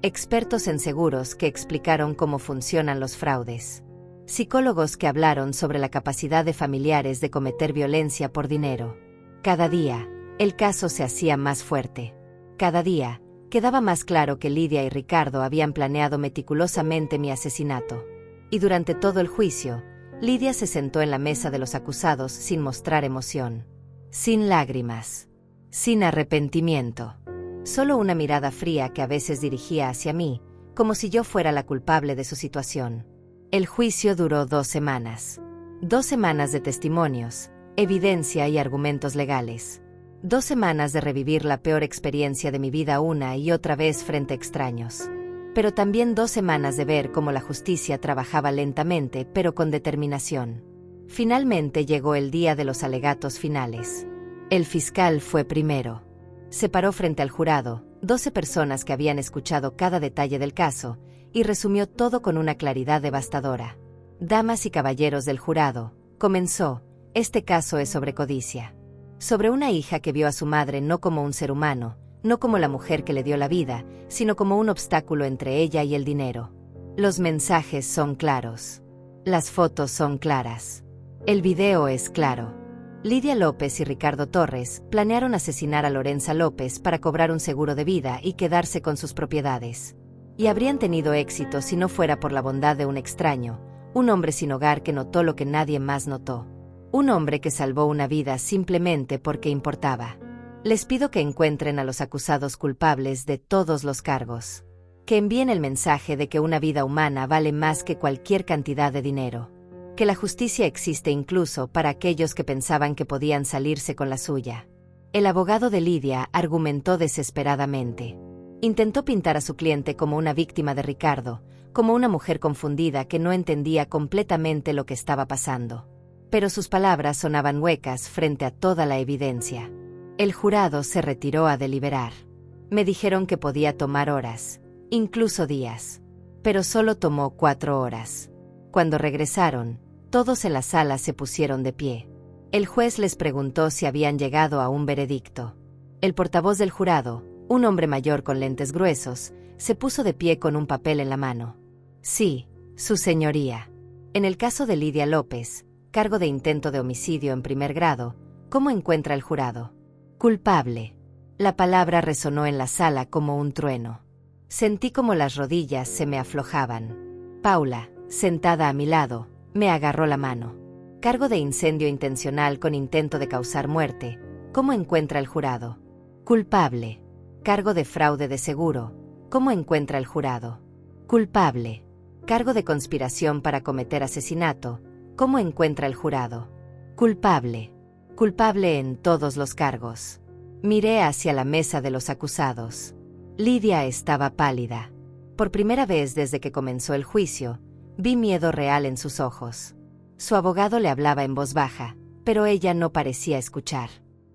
Expertos en seguros que explicaron cómo funcionan los fraudes. Psicólogos que hablaron sobre la capacidad de familiares de cometer violencia por dinero. Cada día, el caso se hacía más fuerte. Cada día, quedaba más claro que Lidia y Ricardo habían planeado meticulosamente mi asesinato. Y durante todo el juicio, Lidia se sentó en la mesa de los acusados sin mostrar emoción. Sin lágrimas. Sin arrepentimiento. Solo una mirada fría que a veces dirigía hacia mí, como si yo fuera la culpable de su situación. El juicio duró 2 semanas. 2 semanas de testimonios, evidencia y argumentos legales. 2 semanas de revivir la peor experiencia de mi vida una y otra vez frente a extraños. Pero también 2 semanas de ver cómo la justicia trabajaba lentamente pero con determinación. Finalmente llegó el día de los alegatos finales. El fiscal fue primero. Se paró frente al jurado, 12 personas que habían escuchado cada detalle del caso, y resumió todo con una claridad devastadora. Damas y caballeros del jurado, comenzó, este caso es sobre codicia. Sobre una hija que vio a su madre no como un ser humano, no como la mujer que le dio la vida, sino como un obstáculo entre ella y el dinero. Los mensajes son claros. Las fotos son claras. El video es claro. Lidia López y Ricardo Torres planearon asesinar a Lorenza López para cobrar un seguro de vida y quedarse con sus propiedades. Y habrían tenido éxito si no fuera por la bondad de un extraño, un hombre sin hogar que notó lo que nadie más notó. Un hombre que salvó una vida simplemente porque importaba. Les pido que encuentren a los acusados culpables de todos los cargos. Que envíen el mensaje de que una vida humana vale más que cualquier cantidad de dinero. Que la justicia existe incluso para aquellos que pensaban que podían salirse con la suya. El abogado de Lidia argumentó desesperadamente. Intentó pintar a su cliente como una víctima de Ricardo, como una mujer confundida que no entendía completamente lo que estaba pasando. Pero sus palabras sonaban huecas frente a toda la evidencia. El jurado se retiró a deliberar. Me dijeron que podía tomar horas, incluso días. Pero solo tomó 4 horas. Cuando regresaron, todos en la sala se pusieron de pie. El juez les preguntó si habían llegado a un veredicto. El portavoz del jurado, un hombre mayor con lentes gruesos, se puso de pie con un papel en la mano. Sí, su señoría. En el caso de Lidia López, cargo de intento de homicidio en primer grado, ¿cómo encuentra el jurado? Culpable. La palabra resonó en la sala como un trueno. Sentí como las rodillas se me aflojaban. Paula, sentada a mi lado, me agarró la mano. Cargo de incendio intencional con intento de causar muerte, ¿cómo encuentra el jurado? Culpable. Cargo de fraude de seguro, ¿cómo encuentra el jurado? Culpable. Cargo de conspiración para cometer asesinato, ¿cómo encuentra el jurado? Culpable. Culpable en todos los cargos. Miré hacia la mesa de los acusados. Lidia estaba pálida. Por primera vez desde que comenzó el juicio, vi miedo real en sus ojos. Su abogado le hablaba en voz baja, pero ella no parecía escuchar.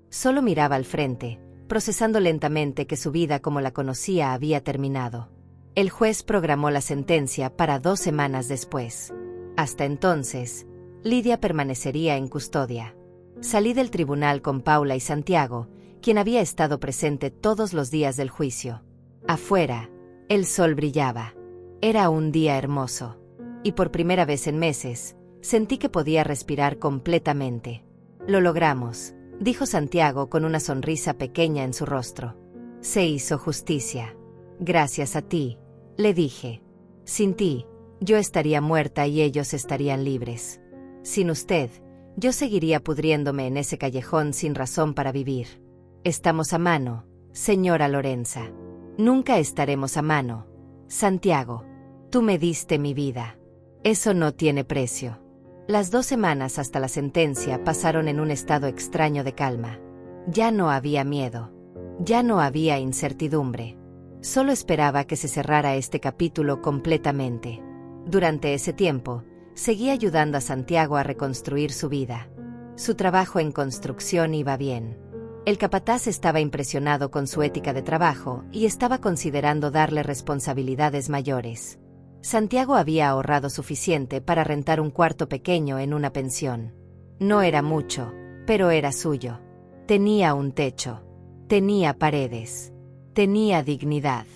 Solo miraba al frente, procesando lentamente que su vida como la conocía había terminado. El juez programó la sentencia para 2 semanas después. Hasta entonces, Lidia permanecería en custodia. Salí del tribunal con Paula y Santiago, quien había estado presente todos los días del juicio. Afuera, el sol brillaba. Era un día hermoso. Y por primera vez en meses, sentí que podía respirar completamente. Lo logramos, dijo Santiago con una sonrisa pequeña en su rostro. Se hizo justicia. Gracias a ti, le dije. Sin ti, yo estaría muerta y ellos estarían libres. Sin usted, yo seguiría pudriéndome en ese callejón sin razón para vivir. Estamos a mano, señora Lorenza. Nunca estaremos a mano. Santiago, tú me diste mi vida. Eso no tiene precio. Las 2 semanas hasta la sentencia pasaron en un estado extraño de calma. Ya no había miedo. Ya no había incertidumbre. Solo esperaba que se cerrara este capítulo completamente. Durante ese tiempo, seguí ayudando a Santiago a reconstruir su vida. Su trabajo en construcción iba bien. El capataz estaba impresionado con su ética de trabajo y estaba considerando darle responsabilidades mayores. Santiago había ahorrado suficiente para rentar un cuarto pequeño en una pensión. No era mucho, pero era suyo. Tenía un techo. Tenía paredes. Tenía dignidad.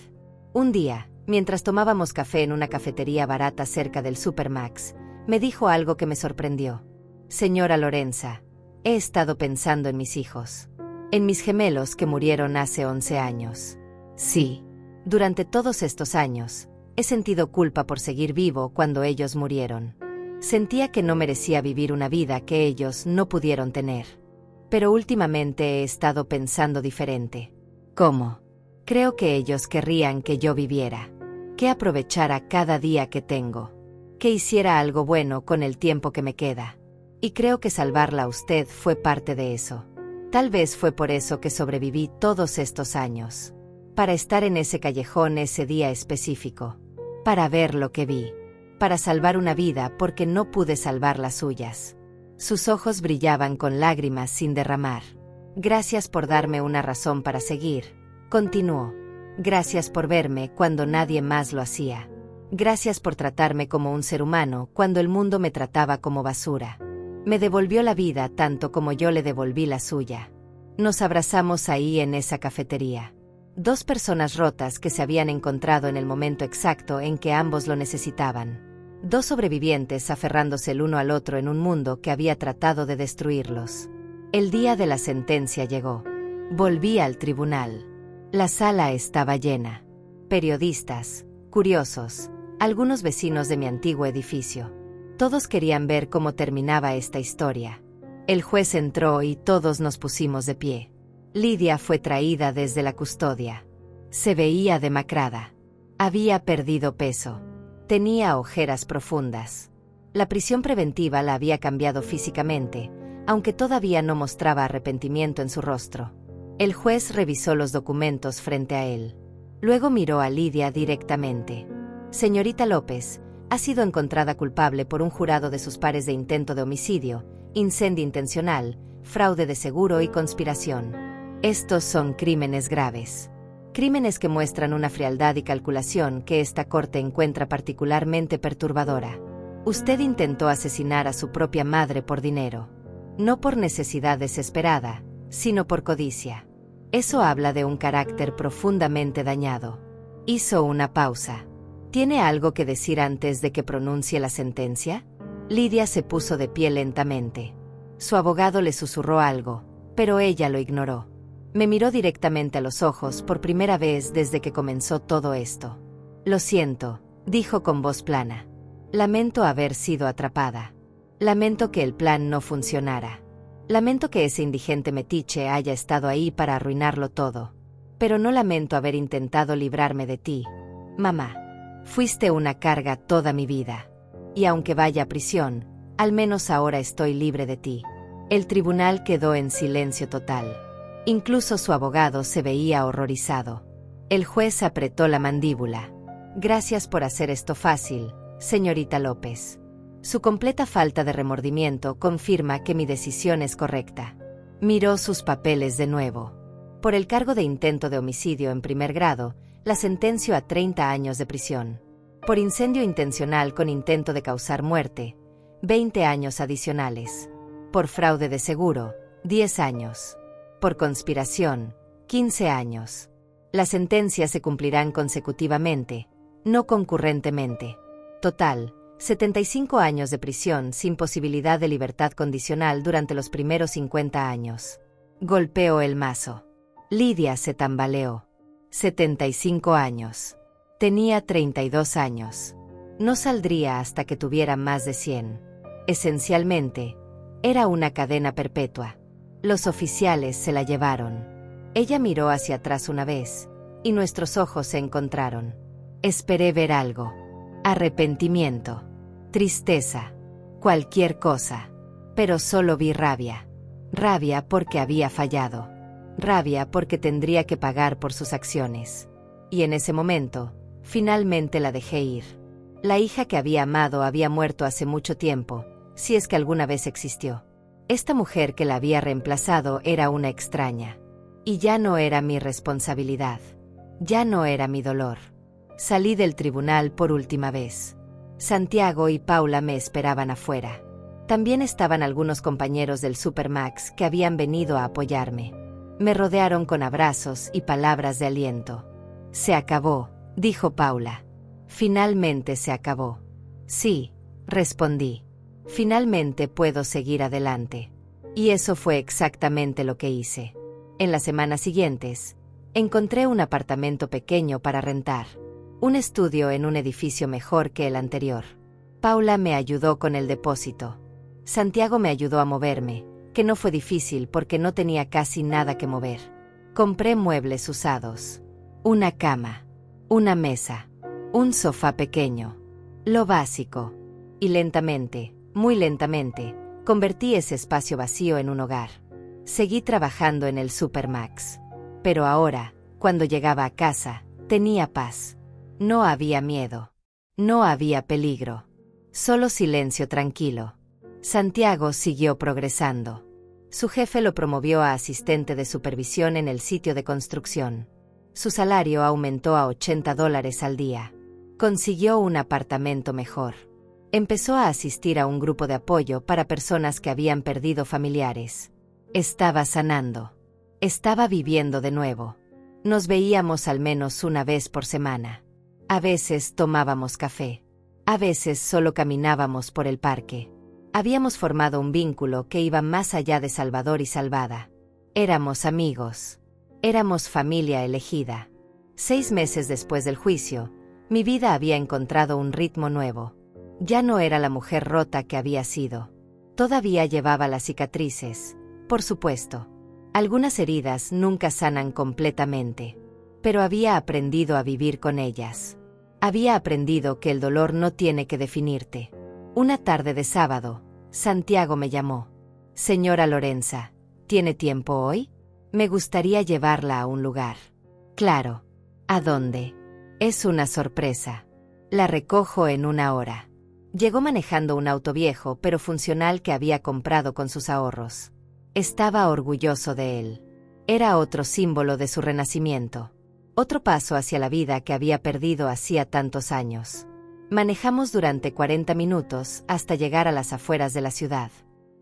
Un día, mientras tomábamos café en una cafetería barata cerca del Supermax, me dijo algo que me sorprendió. Señora Lorenza, he estado pensando en mis hijos. En mis gemelos que murieron hace 11 años. Sí, durante todos estos años, he sentido culpa por seguir vivo cuando ellos murieron. Sentía que no merecía vivir una vida que ellos no pudieron tener. Pero últimamente he estado pensando diferente. ¿Cómo? Creo que ellos querrían que yo viviera. Que aprovechara cada día que tengo. Que hiciera algo bueno con el tiempo que me queda. Y creo que salvarla a usted fue parte de eso. Tal vez fue por eso que sobreviví todos estos años. Para estar en ese callejón ese día específico. Para ver lo que vi. Para salvar una vida porque no pude salvar las suyas. Sus ojos brillaban con lágrimas sin derramar. Gracias por darme una razón para seguir, continuó. Gracias por verme cuando nadie más lo hacía. Gracias por tratarme como un ser humano cuando el mundo me trataba como basura. Me devolvió la vida tanto como yo le devolví la suya. Nos abrazamos ahí en esa cafetería. 2 personas rotas que se habían encontrado en el momento exacto en que ambos lo necesitaban. 2 sobrevivientes aferrándose el uno al otro en un mundo que había tratado de destruirlos. El día de la sentencia llegó. Volví al tribunal. La sala estaba llena. Periodistas, curiosos, algunos vecinos de mi antiguo edificio. Todos querían ver cómo terminaba esta historia. El juez entró y todos nos pusimos de pie. Lidia fue traída desde la custodia. Se veía demacrada. Había perdido peso. Tenía ojeras profundas. La prisión preventiva la había cambiado físicamente, aunque todavía no mostraba arrepentimiento en su rostro. El juez revisó los documentos frente a él. Luego miró a Lidia directamente. Señorita López, ha sido encontrada culpable por un jurado de sus pares de intento de homicidio, incendio intencional, fraude de seguro y conspiración. Estos son crímenes graves. Crímenes que muestran una frialdad y calculación que esta corte encuentra particularmente perturbadora. Usted intentó asesinar a su propia madre por dinero. No por necesidad desesperada, sino por codicia. Eso habla de un carácter profundamente dañado. Hizo una pausa. ¿Tiene algo que decir antes de que pronuncie la sentencia? Lidia se puso de pie lentamente. Su abogado le susurró algo, pero ella lo ignoró. Me miró directamente a los ojos por primera vez desde que comenzó todo esto. Lo siento, dijo con voz plana. Lamento haber sido atrapada. Lamento que el plan no funcionara. Lamento que ese indigente metiche haya estado ahí para arruinarlo todo. Pero no lamento haber intentado librarme de ti, mamá. Fuiste una carga toda mi vida. Y aunque vaya a prisión, al menos ahora estoy libre de ti. El tribunal quedó en silencio total. Incluso su abogado se veía horrorizado. El juez apretó la mandíbula. Gracias por hacer esto fácil, señorita López. Su completa falta de remordimiento confirma que mi decisión es correcta. Miró sus papeles de nuevo. Por el cargo de intento de homicidio en primer grado, la sentenció a 30 años de prisión. Por incendio intencional con intento de causar muerte, 20 años adicionales. Por fraude de seguro, 10 años. Por conspiración, 15 años. Las sentencias se cumplirán consecutivamente, no concurrentemente. Total, 75 años de prisión sin posibilidad de libertad condicional durante los primeros 50 años. Golpeó el mazo. Lidia se tambaleó. 75 años. Tenía 32 años. No saldría hasta que tuviera más de 100. Esencialmente, era una cadena perpetua. Los oficiales se la llevaron. Ella miró hacia atrás una vez, y nuestros ojos se encontraron. Esperé ver algo. Arrepentimiento. Tristeza. Cualquier cosa. Pero solo vi rabia. Rabia porque había fallado. Rabia porque tendría que pagar por sus acciones. Y en ese momento, finalmente la dejé ir. La hija que había amado había muerto hace mucho tiempo, si es que alguna vez existió. Esta mujer que la había reemplazado era una extraña. Y ya no era mi responsabilidad. Ya no era mi dolor. Salí del tribunal por última vez. Santiago y Paula me esperaban afuera. También estaban algunos compañeros del Supermax que habían venido a apoyarme. Me rodearon con abrazos y palabras de aliento. Se acabó, dijo Paula. Finalmente se acabó. Sí, respondí. Finalmente puedo seguir adelante. Y eso fue exactamente lo que hice. En las semanas siguientes, encontré un apartamento pequeño para rentar. Un estudio en un edificio mejor que el anterior. Paula me ayudó con el depósito. Santiago me ayudó a moverme, que no fue difícil porque no tenía casi nada que mover. Compré muebles usados. Una cama. Una mesa. Un sofá pequeño. Lo básico. Y lentamente, muy lentamente, convertí ese espacio vacío en un hogar. Seguí trabajando en el Supermax. Pero ahora, cuando llegaba a casa, tenía paz. No había miedo. No había peligro. Solo silencio tranquilo. Santiago siguió progresando. Su jefe lo promovió a asistente de supervisión en el sitio de construcción. Su salario aumentó a $80 al día. Consiguió un apartamento mejor. Empezó a asistir a un grupo de apoyo para personas que habían perdido familiares. Estaba sanando. Estaba viviendo de nuevo. Nos veíamos al menos una vez por semana. A veces tomábamos café. A veces solo caminábamos por el parque. Habíamos formado un vínculo que iba más allá de salvador y salvada. Éramos amigos. Éramos familia elegida. 6 meses después del juicio, mi vida había encontrado un ritmo nuevo. Ya no era la mujer rota que había sido. Todavía llevaba las cicatrices, por supuesto. Algunas heridas nunca sanan completamente, pero había aprendido a vivir con ellas. Había aprendido que el dolor no tiene que definirte. Una tarde de sábado, Santiago me llamó. Señora Lorenza, ¿tiene tiempo hoy? Me gustaría llevarla a un lugar. Claro. ¿A dónde? Es una sorpresa. La recojo en 1 hora. Llegó manejando un auto viejo pero funcional que había comprado con sus ahorros. Estaba orgulloso de él. Era otro símbolo de su renacimiento. Otro paso hacia la vida que había perdido hacía tantos años. Manejamos durante 40 minutos hasta llegar a las afueras de la ciudad.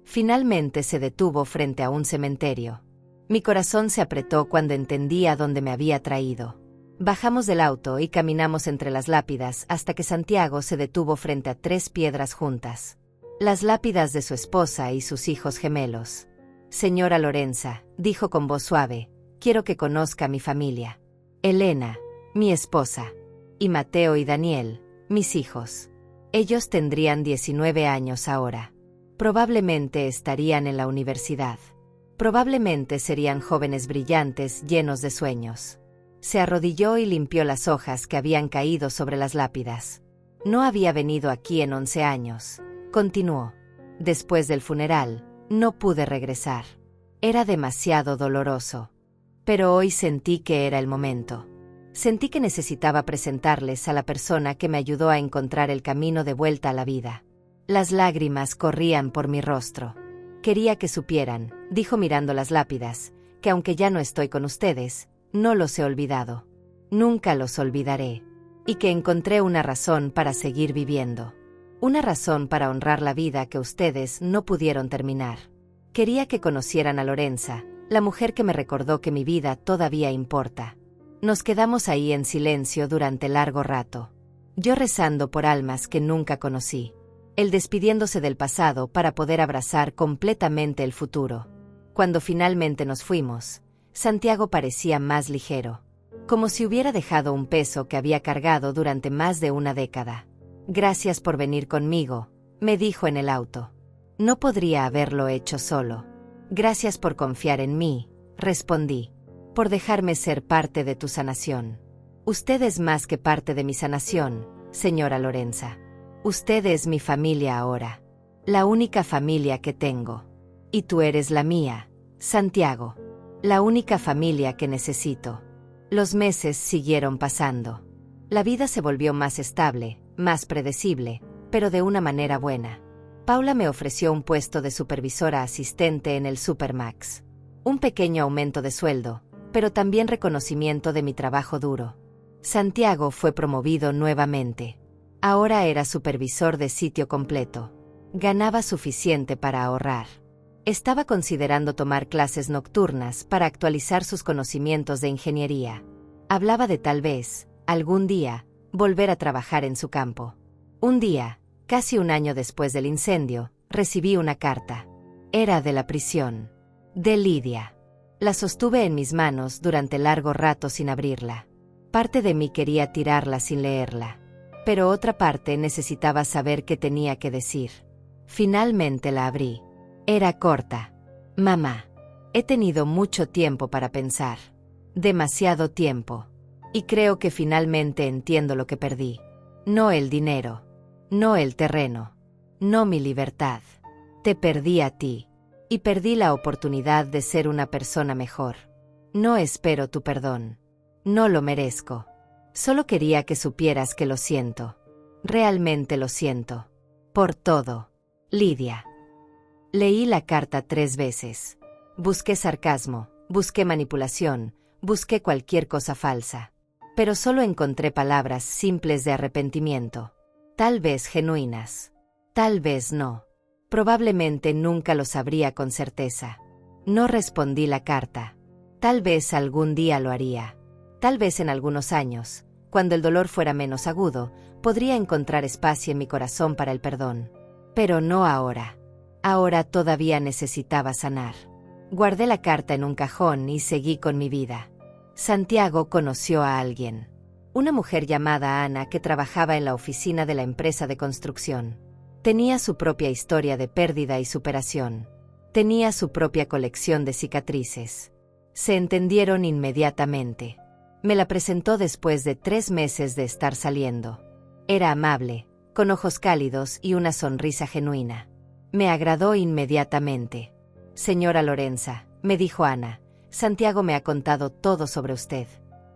Finalmente se detuvo frente a un cementerio. Mi corazón se apretó cuando entendí a dónde me había traído. Bajamos del auto y caminamos entre las lápidas hasta que Santiago se detuvo frente a 3 piedras juntas. Las lápidas de su esposa y sus hijos gemelos. Señora Lorenza, dijo con voz suave, quiero que conozca a mi familia. Elena, mi esposa. Y Mateo y Daniel, mis hijos. Ellos tendrían 19 años ahora. Probablemente estarían en la universidad. Probablemente serían jóvenes brillantes llenos de sueños. Se arrodilló y limpió las hojas que habían caído sobre las lápidas. No había venido aquí en 11 años. Continuó. Después del funeral, no pude regresar. Era demasiado doloroso. Pero hoy sentí que era el momento. Sentí que necesitaba presentarles a la persona que me ayudó a encontrar el camino de vuelta a la vida. Las lágrimas corrían por mi rostro. Quería que supieran, dijo mirando las lápidas, que aunque ya no estoy con ustedes, no los he olvidado. Nunca los olvidaré. Y que encontré una razón para seguir viviendo. Una razón para honrar la vida que ustedes no pudieron terminar. Quería que conocieran a Lorenza, la mujer que me recordó que mi vida todavía importa. Nos quedamos ahí en silencio durante largo rato. Yo rezando por almas que nunca conocí. Él despidiéndose del pasado para poder abrazar completamente el futuro. Cuando finalmente nos fuimos, Santiago parecía más ligero, como si hubiera dejado un peso que había cargado durante más de 1 década. Gracias por venir conmigo, me dijo en el auto. No podría haberlo hecho solo. Gracias por confiar en mí, respondí. Por dejarme ser parte de tu sanación. Usted es más que parte de mi sanación, señora Lorenza. Usted es mi familia ahora. La única familia que tengo. Y tú eres la mía, Santiago. La única familia que necesito. Los meses siguieron pasando. La vida se volvió más estable, más predecible, pero de una manera buena. Paula me ofreció un puesto de supervisora asistente en el Supermax. Un pequeño aumento de sueldo, pero también reconocimiento de mi trabajo duro. Santiago fue promovido nuevamente. Ahora era supervisor de sitio completo. Ganaba suficiente para ahorrar. Estaba considerando tomar clases nocturnas para actualizar sus conocimientos de ingeniería. Hablaba de tal vez, algún día, volver a trabajar en su campo. Un día, casi 1 año después del incendio, recibí una carta. Era de la prisión. De Lidia. La sostuve en mis manos durante largo rato sin abrirla. Parte de mí quería tirarla sin leerla. Pero otra parte necesitaba saber qué tenía que decir. Finalmente la abrí. Era corta. Mamá, he tenido mucho tiempo para pensar. Demasiado tiempo. Y creo que finalmente entiendo lo que perdí. No el dinero. No el terreno. No mi libertad. Te perdí a ti. Y perdí la oportunidad de ser una persona mejor. No espero tu perdón. No lo merezco. Solo quería que supieras que lo siento. Realmente lo siento. Por todo. Lidia. Leí la carta 3 veces. Busqué sarcasmo, busqué manipulación, busqué cualquier cosa falsa. Pero solo encontré palabras simples de arrepentimiento. Tal vez genuinas. Tal vez no. Probablemente nunca lo sabría con certeza. No respondí la carta. Tal vez algún día lo haría. Tal vez en algunos años, cuando el dolor fuera menos agudo, podría encontrar espacio en mi corazón para el perdón. Pero no ahora. Ahora todavía necesitaba sanar. Guardé la carta en un cajón y seguí con mi vida. Santiago conoció a alguien. Una mujer llamada Ana que trabajaba en la oficina de la empresa de construcción. Tenía su propia historia de pérdida y superación. Tenía su propia colección de cicatrices. Se entendieron inmediatamente. Me la presentó después de 3 meses de estar saliendo. Era amable, con ojos cálidos y una sonrisa genuina. Me agradó inmediatamente. Señora Lorenza, me dijo Ana, Santiago me ha contado todo sobre usted.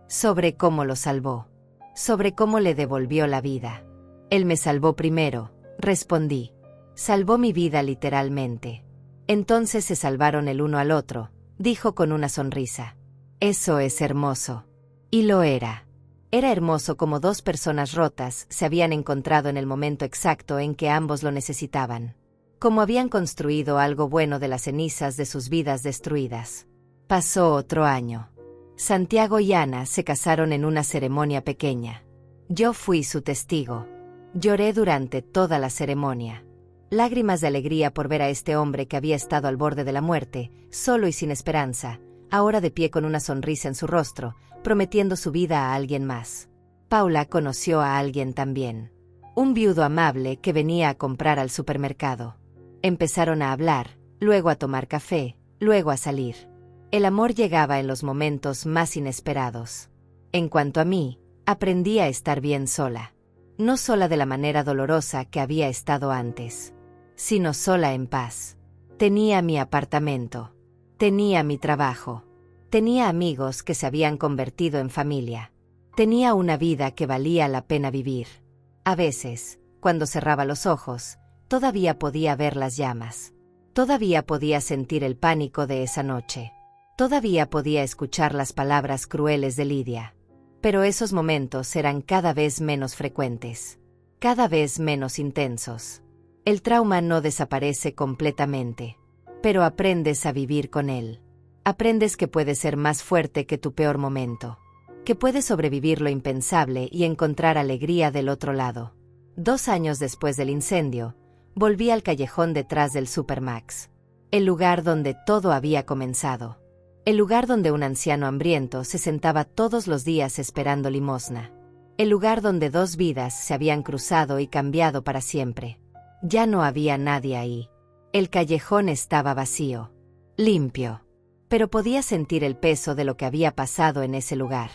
Sobre cómo lo salvó. Sobre cómo le devolvió la vida. Él me salvó primero, respondí. Salvó mi vida literalmente. Entonces se salvaron el uno al otro, dijo con una sonrisa. Eso es hermoso. Y lo era. Era hermoso como 2 personas rotas se habían encontrado en el momento exacto en que ambos lo necesitaban. Como habían construido algo bueno de las cenizas de sus vidas destruidas. Pasó otro año. Santiago y Ana se casaron en una ceremonia pequeña. Yo fui su testigo. Lloré durante toda la ceremonia. Lágrimas de alegría por ver a este hombre que había estado al borde de la muerte, solo y sin esperanza, ahora de pie con una sonrisa en su rostro, prometiendo su vida a alguien más. Paula conoció a alguien también. Un viudo amable que venía a comprar al supermercado. Empezaron a hablar, luego a tomar café, luego a salir. El amor llegaba en los momentos más inesperados. En cuanto a mí, aprendí a estar bien sola. No sola de la manera dolorosa que había estado antes, sino sola en paz. Tenía mi apartamento. Tenía mi trabajo. Tenía amigos que se habían convertido en familia. Tenía una vida que valía la pena vivir. A veces, cuando cerraba los ojos, todavía podía ver las llamas. Todavía podía sentir el pánico de esa noche. Todavía podía escuchar las palabras crueles de Lidia. Pero esos momentos eran cada vez menos frecuentes. Cada vez menos intensos. El trauma no desaparece completamente. Pero aprendes a vivir con él. Aprendes que puedes ser más fuerte que tu peor momento. Que puedes sobrevivir lo impensable y encontrar alegría del otro lado. 2 años después del incendio, volví al callejón detrás del Supermax. El lugar donde todo había comenzado. El lugar donde un anciano hambriento se sentaba todos los días esperando limosna. El lugar donde 2 vidas se habían cruzado y cambiado para siempre. Ya no había nadie ahí. El callejón estaba vacío. Limpio. Pero podía sentir el peso de lo que había pasado en ese lugar.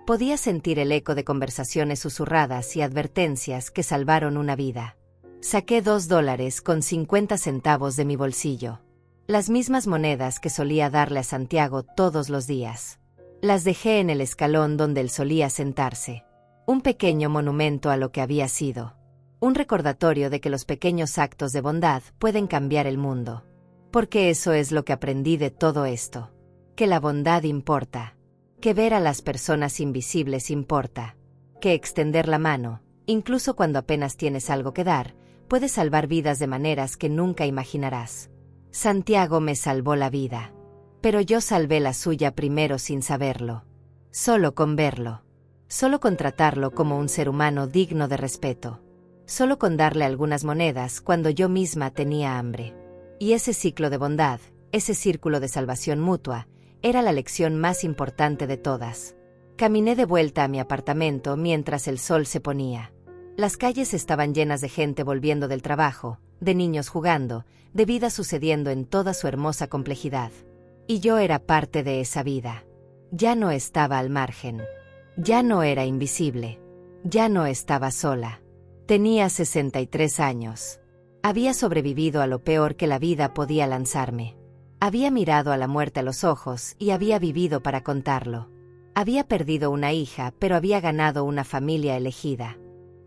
Podía sentir el eco de conversaciones susurradas y advertencias que salvaron una vida. Saqué $2.50 de mi bolsillo. Las mismas monedas que solía darle a Santiago todos los días. Las dejé en el escalón donde él solía sentarse. Un pequeño monumento a lo que había sido. Un recordatorio de que los pequeños actos de bondad pueden cambiar el mundo. Porque eso es lo que aprendí de todo esto. Que la bondad importa. Que ver a las personas invisibles importa. Que extender la mano, incluso cuando apenas tienes algo que dar, puede salvar vidas de maneras que nunca imaginarás. Santiago me salvó la vida. Pero yo salvé la suya primero sin saberlo. Solo con verlo. Solo con tratarlo como un ser humano digno de respeto. Solo con darle algunas monedas cuando yo misma tenía hambre. Y ese ciclo de bondad, ese círculo de salvación mutua, era la lección más importante de todas. Caminé de vuelta a mi apartamento mientras el sol se ponía. Las calles estaban llenas de gente volviendo del trabajo, de niños jugando, de vida sucediendo en toda su hermosa complejidad. Y yo era parte de esa vida. Ya no estaba al margen. Ya no era invisible. Ya no estaba sola. Tenía 63 años. Había sobrevivido a lo peor que la vida podía lanzarme. Había mirado a la muerte a los ojos y había vivido para contarlo. Había perdido una hija, pero había ganado una familia elegida.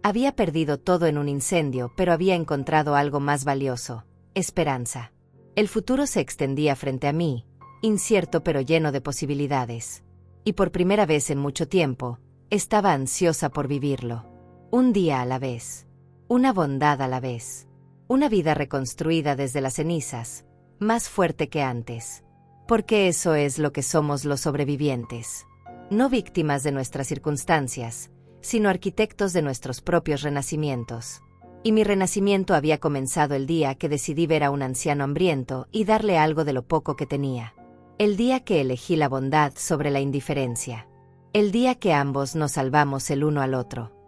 Había perdido todo en un incendio, pero había encontrado algo más valioso: esperanza. El futuro se extendía frente a mí, incierto pero lleno de posibilidades. Y por primera vez en mucho tiempo, estaba ansiosa por vivirlo. Un día a la vez. Una bondad a la vez. Una vida reconstruida desde las cenizas, más fuerte que antes. Porque eso es lo que somos los sobrevivientes. No víctimas de nuestras circunstancias, sino arquitectos de nuestros propios renacimientos. Y mi renacimiento había comenzado el día que decidí ver a un anciano hambriento y darle algo de lo poco que tenía. El día que elegí la bondad sobre la indiferencia. El día que ambos nos salvamos el uno al otro.